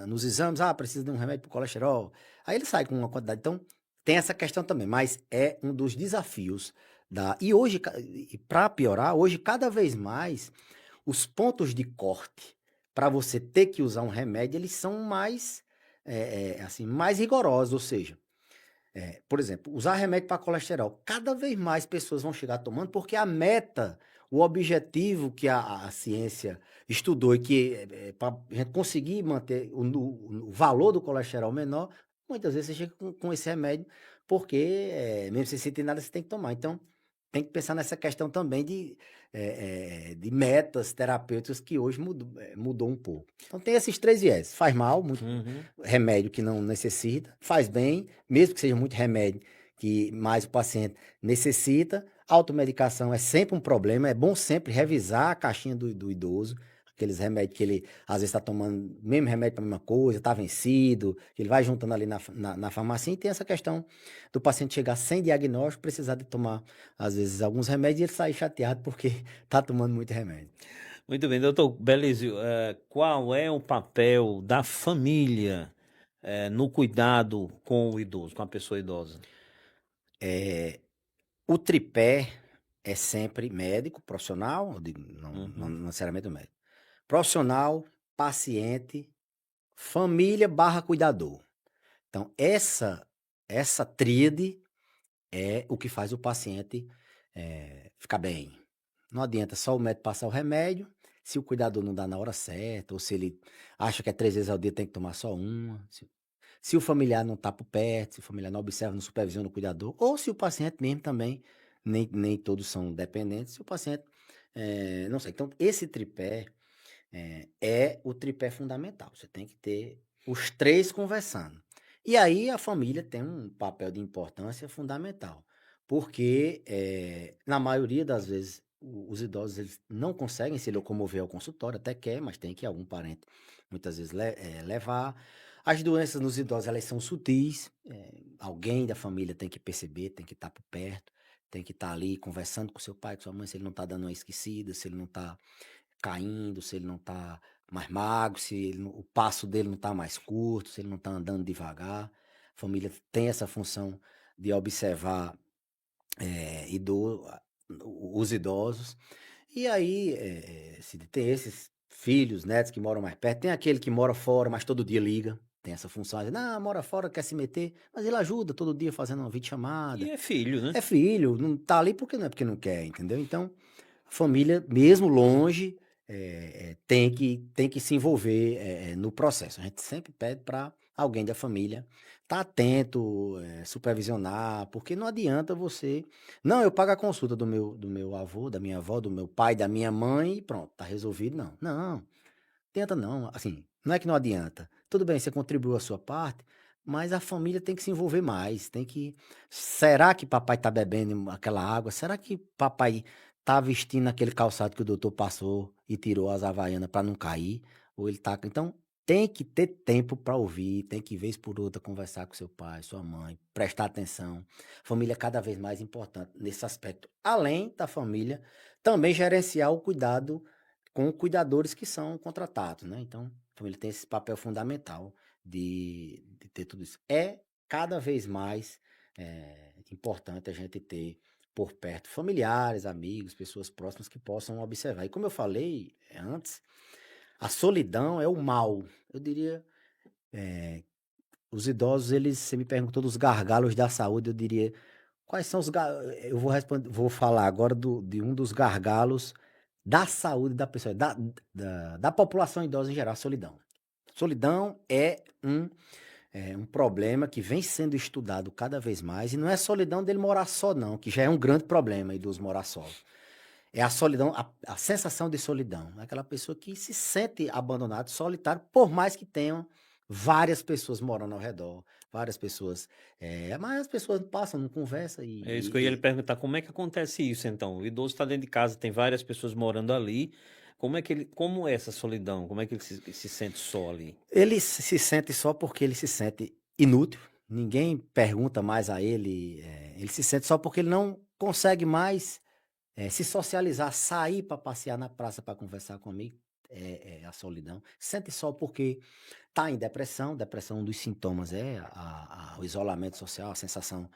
nos exames, precisa de um remédio para o colesterol. Aí ele sai com uma quantidade. Então, tem essa questão também, mas é um dos desafios E hoje, para piorar, hoje cada vez mais os pontos de corte para você ter que usar um remédio, eles são mais, assim, mais rigorosos, ou seja, por exemplo, usar remédio para colesterol. Cada vez mais pessoas vão chegar tomando, porque a meta, o objetivo que a ciência estudou e que para a gente conseguir manter o valor do colesterol menor, muitas vezes você chega com esse remédio, porque mesmo sem sentir nada, você tem que tomar. Então, tem que pensar nessa questão também de metas terapêuticas que hoje mudou um pouco. Então, tem esses três viés. Faz mal, muito remédio que não necessita, faz bem, mesmo que seja muito remédio que mais o paciente necessita. Automedicação é sempre um problema, é bom sempre revisar a caixinha do idoso, aqueles remédios que ele às vezes está tomando mesmo remédio para a mesma coisa, está vencido, que ele vai juntando ali na farmácia. E tem essa questão do paciente chegar sem diagnóstico, precisar de tomar, às vezes, alguns remédios e ele sair chateado porque está tomando muito remédio. Muito bem, doutor Belísio, qual é o papel da família no cuidado com o idoso, com a pessoa idosa? O tripé é sempre médico, profissional, não necessariamente o médico. Profissional, paciente, família barra cuidador. Então, essa tríade é o que faz o paciente ficar bem. Não adianta só o médico passar o remédio, se o cuidador não dá na hora certa, ou se ele acha que 3 vezes ao dia tem que tomar só uma, se o familiar não está por perto, se o familiar não observa, não supervisiona o cuidador, ou se o paciente mesmo também, nem todos são dependentes, se o paciente não sei. Então, esse tripé é o tripé fundamental. Você tem que ter os três conversando. E aí a família tem um papel de importância fundamental, porque na maioria das vezes os idosos eles não conseguem se locomover ao consultório, até quer, mas tem que algum parente muitas vezes levar. As doenças nos idosos elas são sutis, alguém da família tem que perceber, tem que estar por perto, tem que estar ali conversando com seu pai, com sua mãe, se ele não está dando uma esquecida, se ele não está caindo, se ele não está mais magro, se o passo dele não está mais curto, se ele não está andando devagar. A família tem essa função de observar os idosos. E aí, se tem esses filhos, netos que moram mais perto, tem aquele que mora fora, mas todo dia liga. Tem essa função, não, mora fora, quer se meter, mas ele ajuda todo dia fazendo uma videochamada. E é filho, né? É filho, não tá ali porque não é porque não quer, entendeu? Então, a família, mesmo longe, tem que se envolver no processo. A gente sempre pede para alguém da família estar atento, supervisionar, porque não adianta você. Não, eu pago a consulta do meu avô, da minha avó, do meu pai, da minha mãe e pronto, tá resolvido. Não, não, tenta não. Assim, não é que não adianta. Tudo bem, você contribuiu a sua parte, mas a família tem que se envolver mais. Tem que. Será que papai está bebendo aquela água? Será que papai tá vestindo aquele calçado que o doutor passou e tirou as havaianas para não cair, ou ele tá. Então, tem que ter tempo para ouvir, tem que, vez por outra, conversar com seu pai, sua mãe, prestar atenção. Família é cada vez mais importante nesse aspecto. Além da família, também gerenciar o cuidado com cuidadores que são contratados, né? Então, a família tem esse papel fundamental de ter tudo isso. É cada vez mais importante a gente ter por perto familiares, amigos, pessoas próximas que possam observar. E como eu falei antes, a solidão é o mal. Eu diria, os idosos, eles, você me perguntou dos gargalos da saúde, eu diria, quais são os eu vou responder, vou falar agora de um dos gargalos da saúde da pessoa, da população idosa em geral, a solidão. Solidão é um problema que vem sendo estudado cada vez mais, e não é solidão dele morar só, não, que já é um grande problema, idoso morar só. É a solidão, a sensação de solidão. Aquela pessoa que se sente abandonado, solitário, por mais que tenham várias pessoas morando ao redor, várias pessoas. Mas as pessoas passam, não conversam É isso que eu ia lhe perguntar, como é que acontece isso então? O idoso está dentro de casa, tem várias pessoas morando ali. Como é essa solidão? Como é que ele se sente só ali? ele se sente só porque ele se sente inútil. Ninguém pergunta mais a ele. Ele se sente só porque ele não consegue mais se socializar, sair para passear na praça para conversar com amigo. É a solidão. Sente só porque está em depressão. Depressão, um dos sintomas é o isolamento social, a sensação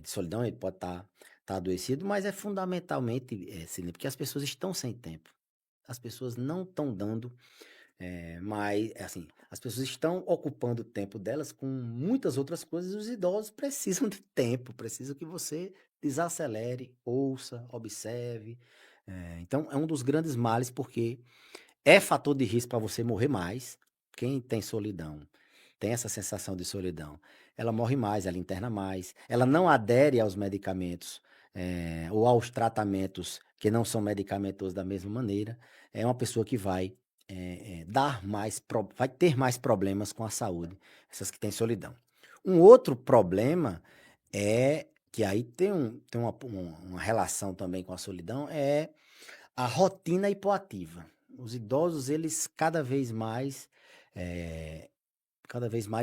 de solidão. Ele pode estar adoecido, mas é fundamentalmente, Sidney, porque as pessoas estão sem tempo. As pessoas não estão dando mas, assim, as pessoas estão ocupando o tempo delas com muitas outras coisas, e os idosos precisam de tempo, precisam que você desacelere, ouça, observe. Então, é um dos grandes males, porque é fator de risco para você morrer mais. Quem tem solidão, tem essa sensação de solidão, ela morre mais, ela interna mais, ela não adere aos medicamentos, ou aos tratamentos que não são medicamentosos da mesma maneira. É uma pessoa que vai ter mais problemas com a saúde, essas que têm solidão. Um outro problema é que aí tem uma relação também com a solidão, é a rotina hipoativa. Os idosos, eles cada vez mais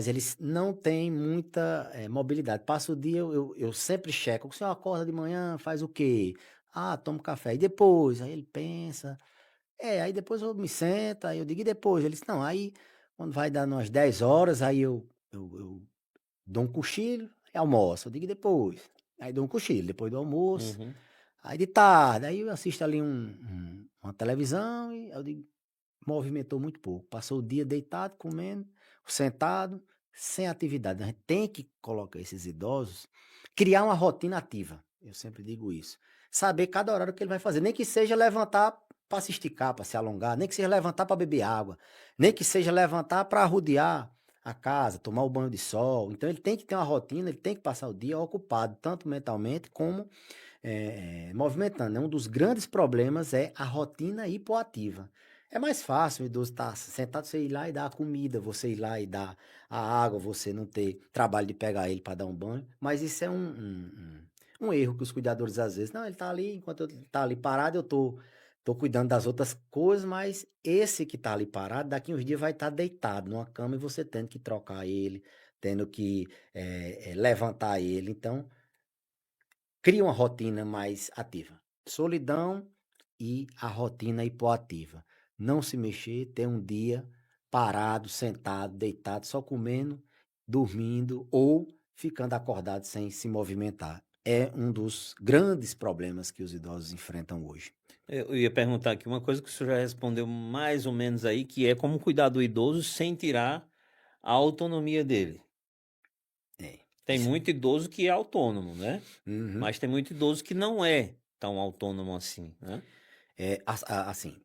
eles não têm muita mobilidade. Passa o dia, eu sempre checo. O senhor acorda de manhã, faz o quê? Ah, tomo café. E depois? Aí ele pensa. Aí depois eu me sento, aí eu digo, e depois? Ele disse, não, aí quando vai dar umas 10 horas, aí eu dou um cochilo e almoço. Eu digo, e depois? Aí dou um cochilo, depois do almoço. Uhum. Aí de tarde, aí eu assisto ali uma televisão e eu digo, movimentou muito pouco. Passou o dia deitado, comendo, sentado, sem atividade. A gente tem que colocar esses idosos, criar uma rotina ativa. Eu sempre digo isso. Saber cada horário que ele vai fazer. Nem que seja levantar para se esticar, para se alongar, nem que seja levantar para beber água, nem que seja levantar para rodear a casa, tomar o banho de sol. Então ele tem que ter uma rotina, ele tem que passar o dia ocupado, tanto mentalmente como movimentando, né? Um dos grandes problemas é a rotina hipoativa. É mais fácil o idoso estar sentado, você ir lá e dar a comida, você ir lá e dar a água, você não ter trabalho de pegar ele para dar um banho, mas isso é um erro que os cuidadores às vezes, não, ele está ali, enquanto ele está ali parado, eu tô cuidando das outras coisas, mas esse que está ali parado, daqui uns dias vai estar deitado numa cama e você tendo que trocar ele, tendo que levantar ele. Então, cria uma rotina mais ativa. Solidão e a rotina hipoativa. Não se mexer, ter um dia parado, sentado, deitado, só comendo, dormindo ou ficando acordado sem se movimentar. É um dos grandes problemas que os idosos enfrentam hoje. Eu ia perguntar aqui uma coisa que o senhor já respondeu mais ou menos aí, que é como cuidar do idoso sem tirar a autonomia dele. É. Tem Isso. muito idoso que é autônomo, né? Uhum. Mas tem muito idoso que não é tão autônomo assim, né? Assim,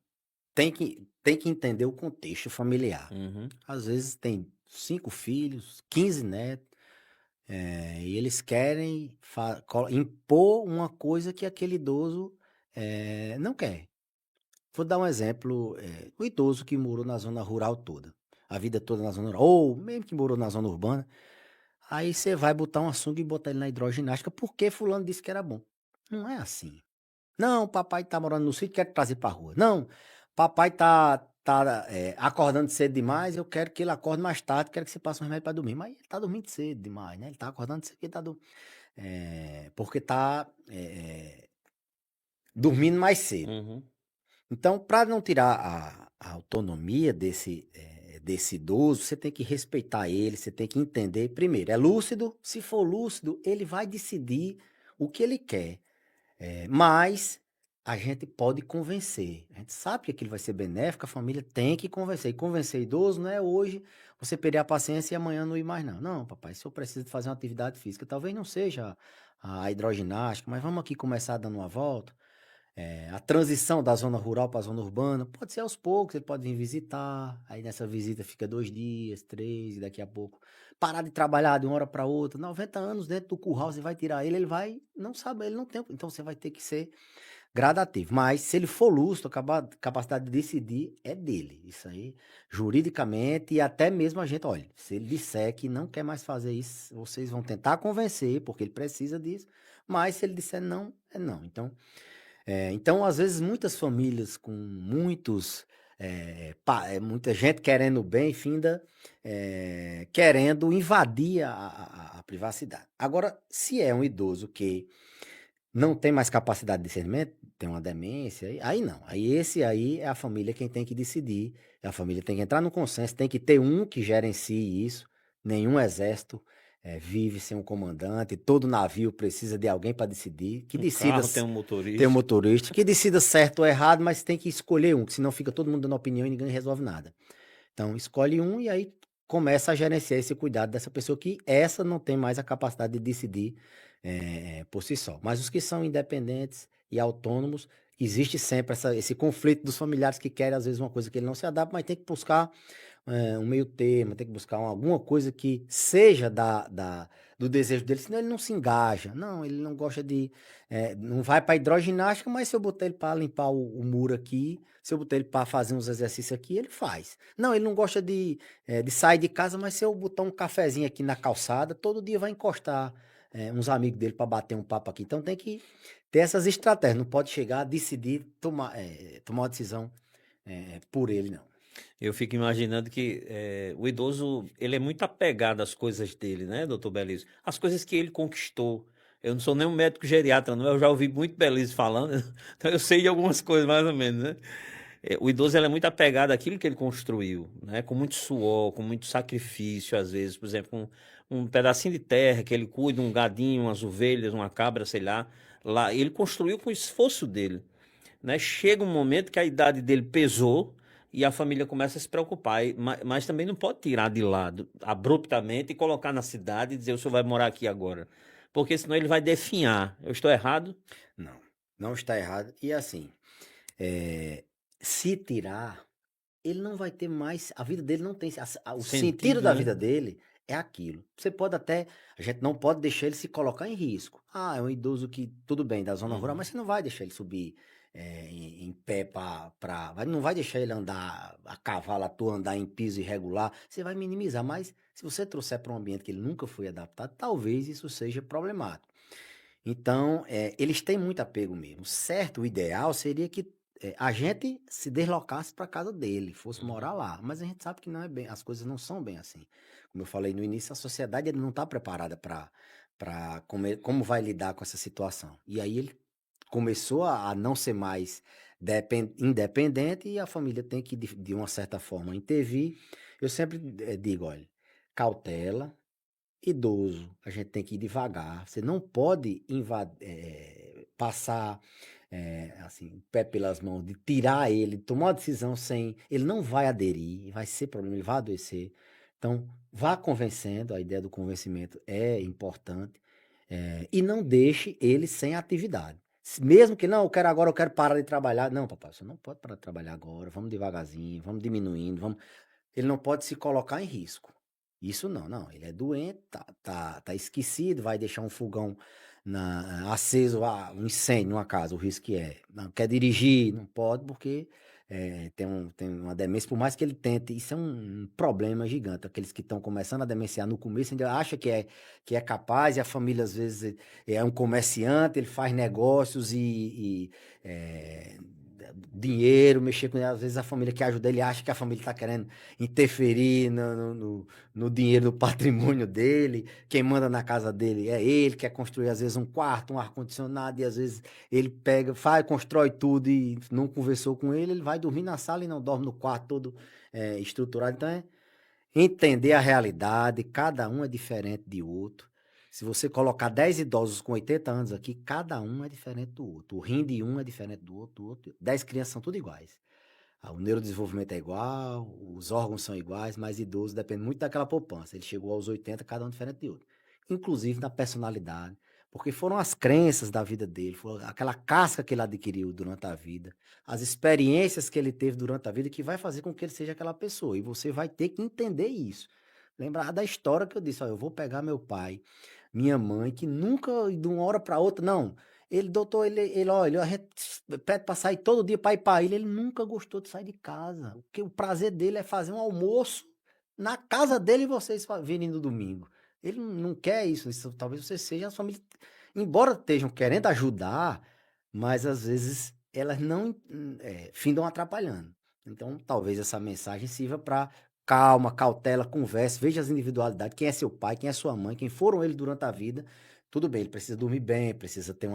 tem que entender o contexto familiar. Uhum. Às vezes tem 5 filhos, 15 netos, e eles querem impor uma coisa que aquele idoso não quer. Vou dar um exemplo: o idoso que morou na zona rural toda, a vida toda na zona rural, ou mesmo que morou na zona urbana, aí você vai botar uma sunga e botar ele na hidroginástica porque fulano disse que era bom. Não é assim. Não, papai tá morando no sítio, quero trazer pra rua. Não, papai tá acordando cedo demais, eu quero que ele acorde mais tarde, quero que você passe um remédio pra dormir. Mas ele tá dormindo cedo demais, né? Ele tá acordando cedo porque tá dormindo mais cedo. Uhum. Então, para não tirar a autonomia desse idoso, você tem que respeitar ele, você tem que entender. Primeiro, é lúcido? Se for lúcido, ele vai decidir o que ele quer. Mas a gente pode convencer. A gente sabe que aquilo vai ser benéfico, a família tem que convencer. E convencer idoso não é hoje você perder a paciência e amanhã não ir mais, não. Não, papai, se eu preciso de fazer uma atividade física, talvez não seja a hidroginástica, mas vamos aqui começar dando uma volta. A transição da zona rural para a zona urbana pode ser aos poucos, ele pode vir visitar, aí nessa visita fica 2 dias, 3, e daqui a pouco parar de trabalhar de uma hora para outra. 90 anos dentro do curral, você vai tirar ele, ele vai, não sabe, ele não tem. Então você vai ter que ser gradativo. Mas se ele for lúcido, a capacidade de decidir é dele. Isso aí, juridicamente, e até mesmo a gente, olha, se ele disser que não quer mais fazer isso, vocês vão tentar convencer, porque ele precisa disso, mas se ele disser não, é não. Então, às vezes, muitas famílias com muita gente querendo bem, finda querendo invadir a privacidade. Agora, se é um idoso que não tem mais capacidade de discernimento, tem uma demência, aí não. Aí esse aí é a família quem tem que decidir. A família tem que entrar no consenso, tem que ter um que gerencie isso. Nenhum exército vive sem um comandante, todo navio precisa de alguém para decidir, que Um decida carro tem um ter um motorista. motorista, que decida certo ou errado, mas tem que escolher um, que senão fica todo mundo dando opinião e ninguém resolve nada. Então, escolhe um e aí começa a gerenciar esse cuidado dessa pessoa que essa não tem mais a capacidade de decidir por si só. Mas os que são independentes e autônomos, existe sempre esse conflito dos familiares que querem, às vezes, uma coisa que ele não se adapta, mas tem que buscar um meio termo, tem que buscar alguma coisa que seja do desejo dele, senão ele não se engaja. Não, ele não gosta não vai para hidroginástica, mas se eu botar ele para limpar o muro aqui, se eu botar ele para fazer uns exercícios aqui, ele faz. Não, ele não gosta de sair de casa, mas se eu botar um cafezinho aqui na calçada, todo dia vai encostar uns amigos dele para bater um papo aqui. Então tem que ter essas estratégias, não pode chegar a decidir tomar uma decisão por ele, não. Eu fico imaginando que o idoso, ele é muito apegado às coisas dele, né, doutor Belísio? As coisas que ele conquistou. Eu não sou nem um médico geriatra, não. Eu já ouvi muito Belísio falando, então eu sei de algumas coisas mais ou menos, né? O idoso, ele é muito apegado àquilo que ele construiu, né? Com muito suor, com muito sacrifício, às vezes. Por exemplo, um pedacinho de terra que ele cuida, um gadinho, umas ovelhas, uma cabra, sei lá, ele construiu com o esforço dele, né? Chega um momento que a idade dele pesou e a família começa a se preocupar, mas também não pode tirar de lado abruptamente e colocar na cidade e dizer o senhor vai morar aqui agora, porque senão ele vai definhar. Eu estou errado? Não, não está errado. E assim, eh, se tirar, ele não vai ter mais. A vida dele não tem. O sentido Sentido, da né? vida dele é aquilo. Você pode até. A gente não pode deixar ele se colocar em risco. Ah, é um idoso que, tudo bem, da zona rural, Uhum. mas você não vai deixar ele subir em pé não vai deixar ele andar a cavalo, à toa, andar em piso irregular. Você vai minimizar. Mas se você trouxer para um ambiente que ele nunca foi adaptado, talvez isso seja problemático. Então, eles têm muito apego mesmo. Certo, o ideal seria que a gente se deslocasse para casa dele, fosse Uhum. morar lá. Mas a gente sabe que não é bem, as coisas não são bem assim. Como eu falei no início, a sociedade ele não está preparada para como vai lidar com essa situação. E aí ele começou a não ser mais independente e a família tem que, de uma certa forma, intervir. Eu sempre digo, olha, cautela, idoso, a gente tem que ir devagar. Você não pode passar assim, o pé pelas mãos, de tirar ele, tomar uma decisão sem. Ele não vai aderir, vai ser problema, ele vai adoecer. Então, vá convencendo, a ideia do convencimento é importante, e não deixe ele sem atividade. Mesmo que não, eu quero parar de trabalhar. Não, papai, você não pode parar de trabalhar agora. Vamos devagarzinho, vamos diminuindo, vamos. Ele não pode se colocar em risco. Isso não, não. Ele é doente, tá esquecido, vai deixar um fogão aceso, um incêndio numa casa, o risco que é. Não quer dirigir, não pode, porque tem uma demência, por mais que ele tente, isso é um problema gigante. Aqueles que estão começando a demenciar no começo ainda acha que é capaz, e a família às vezes é um comerciante, ele faz negócios e dinheiro, mexer com ele. Às vezes a família que ajuda ele acha que a família está querendo interferir no dinheiro, do patrimônio dele. Quem manda na casa dele é ele, quer construir às vezes um quarto, um ar-condicionado, e às vezes ele pega, faz, constrói tudo e não conversou com ele, ele vai dormir na sala e não dorme no quarto todo estruturado. Então é entender a realidade, cada um é diferente de outro. Se você colocar 10 idosos com 80 anos aqui, cada um é diferente do outro. O rim de um é diferente do outro. 10 crianças são tudo iguais. O neurodesenvolvimento é igual, os órgãos são iguais, mas idoso depende muito daquela poupança. Ele chegou aos 80, cada um diferente de outro. Inclusive na personalidade, porque foram as crenças da vida dele, foi aquela casca que ele adquiriu durante a vida, as experiências que ele teve durante a vida que vai fazer com que ele seja aquela pessoa. E você vai ter que entender isso. Lembrar da história que eu disse, ó, eu vou pegar meu pai, minha mãe, que nunca, de uma hora para outra, não. Ele, doutor, olha, a gente pede para sair todo dia para ir para ilha. Ele nunca gostou de sair de casa. O prazer dele é fazer um almoço na casa dele e vocês virem no domingo. Ele não quer isso. Talvez você seja a família. Embora estejam querendo ajudar, mas às vezes elas não findam atrapalhando. Então, talvez essa mensagem sirva para calma, cautela, converse, veja as individualidades, quem é seu pai, quem é sua mãe, quem foram eles durante a vida. Tudo bem, ele precisa dormir bem, precisa ter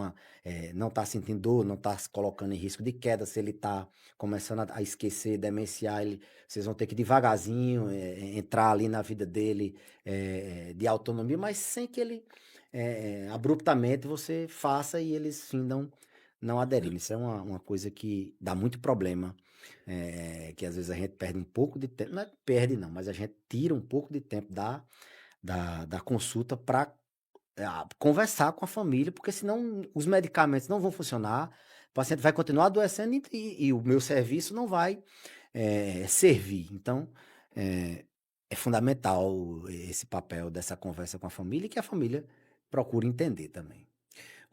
não tá sentindo dor, não tá se colocando em risco de queda. Se ele tá começando a esquecer, demenciar, vocês vão ter que devagarzinho entrar ali na vida dele de autonomia, mas sem que ele abruptamente você faça e eles findam não aderirem. Isso é uma coisa que dá muito problema, que às vezes a gente perde um pouco de tempo, não é perde não, mas a gente tira um pouco de tempo da consulta para conversar com a família, porque senão os medicamentos não vão funcionar, o paciente vai continuar adoecendo e o meu serviço não vai servir. Então, é fundamental esse papel dessa conversa com a família e que a família procure entender também.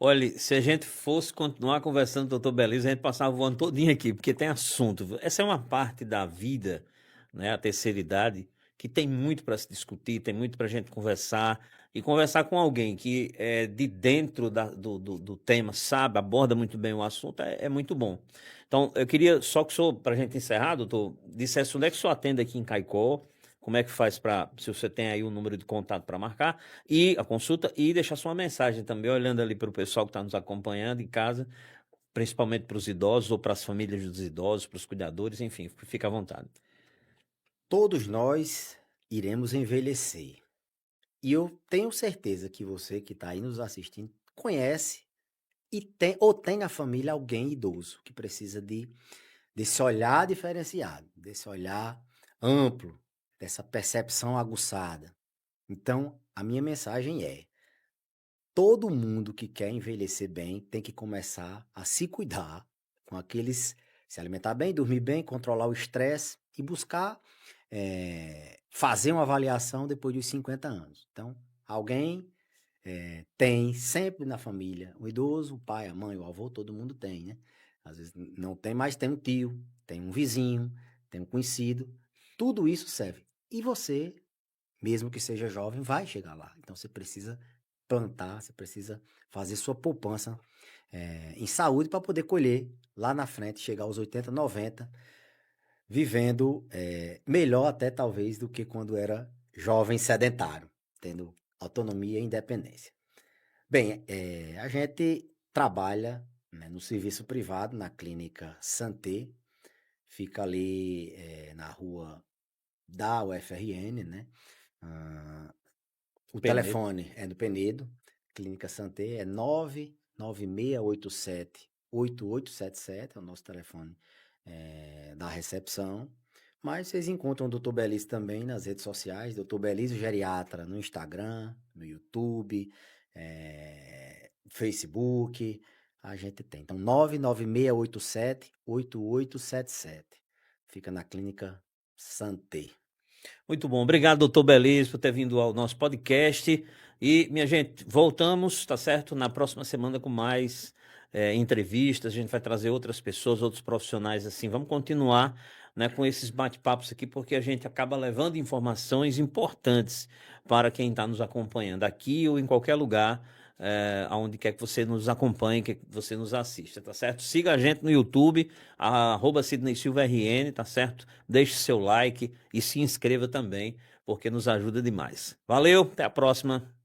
Olha, se a gente fosse continuar conversando, doutor Belisa, a gente passava o ano todinho aqui, porque tem assunto. Essa é uma parte da vida, né, a terceira idade, que tem muito para se discutir, tem muito para a gente conversar, e conversar com alguém que é de dentro do tema, sabe, aborda muito bem o assunto, é muito bom. Então, eu queria só que o senhor, para a gente encerrar, doutor, dissesse onde é que o senhor atende aqui em Caicó, como é que faz para, se você tem aí o número de contato para marcar, e a consulta, e deixar sua mensagem também, olhando ali para o pessoal que está nos acompanhando em casa, principalmente para os idosos ou para as famílias dos idosos, para os cuidadores, enfim, fica à vontade. Todos nós iremos envelhecer. E eu tenho certeza que você que está aí nos assistindo conhece e tem ou tem na família alguém idoso que precisa desse olhar diferenciado, desse olhar amplo, dessa percepção aguçada. Então, a minha mensagem é: todo mundo que quer envelhecer bem tem que começar a se cuidar com aqueles, se alimentar bem, dormir bem, controlar o estresse e buscar fazer uma avaliação depois dos 50 anos. Então, alguém tem sempre na família um idoso, o pai, a mãe, o avô, todo mundo tem, né? Às vezes não tem, mas tem um tio, tem um vizinho, tem um conhecido. Tudo isso serve. E você, mesmo que seja jovem, vai chegar lá. Então você precisa plantar, você precisa fazer sua poupança em saúde para poder colher lá na frente, chegar aos 80, 90, vivendo melhor até talvez do que quando era jovem sedentário, tendo autonomia e independência. Bem, a gente trabalha, né, no serviço privado, na clínica Santé, fica ali na rua da UFRN, né? Ah, o Penedo. telefone é do Penedo, clínica Santé é 99687-8877, é o nosso telefone da recepção. Mas vocês encontram o Dr. Belício também nas redes sociais, Dr. Belício Geriatra no Instagram, no YouTube, Facebook, a gente tem. Então, 99687-8877. Fica na clínica Santé. Muito bom. Obrigado, doutor Belísio, por ter vindo ao nosso podcast. E, minha gente, voltamos, tá certo? Na próxima semana com mais entrevistas. A gente vai trazer outras pessoas, outros profissionais assim. Vamos continuar, né, com esses bate-papos aqui, porque a gente acaba levando informações importantes para quem está nos acompanhando aqui ou em qualquer lugar. Aonde quer que você nos acompanhe, que você nos assista, tá certo? Siga a gente no YouTube, Sidney Silva RN, tá certo? Deixe seu like e se inscreva também, porque nos ajuda demais. Valeu, até a próxima.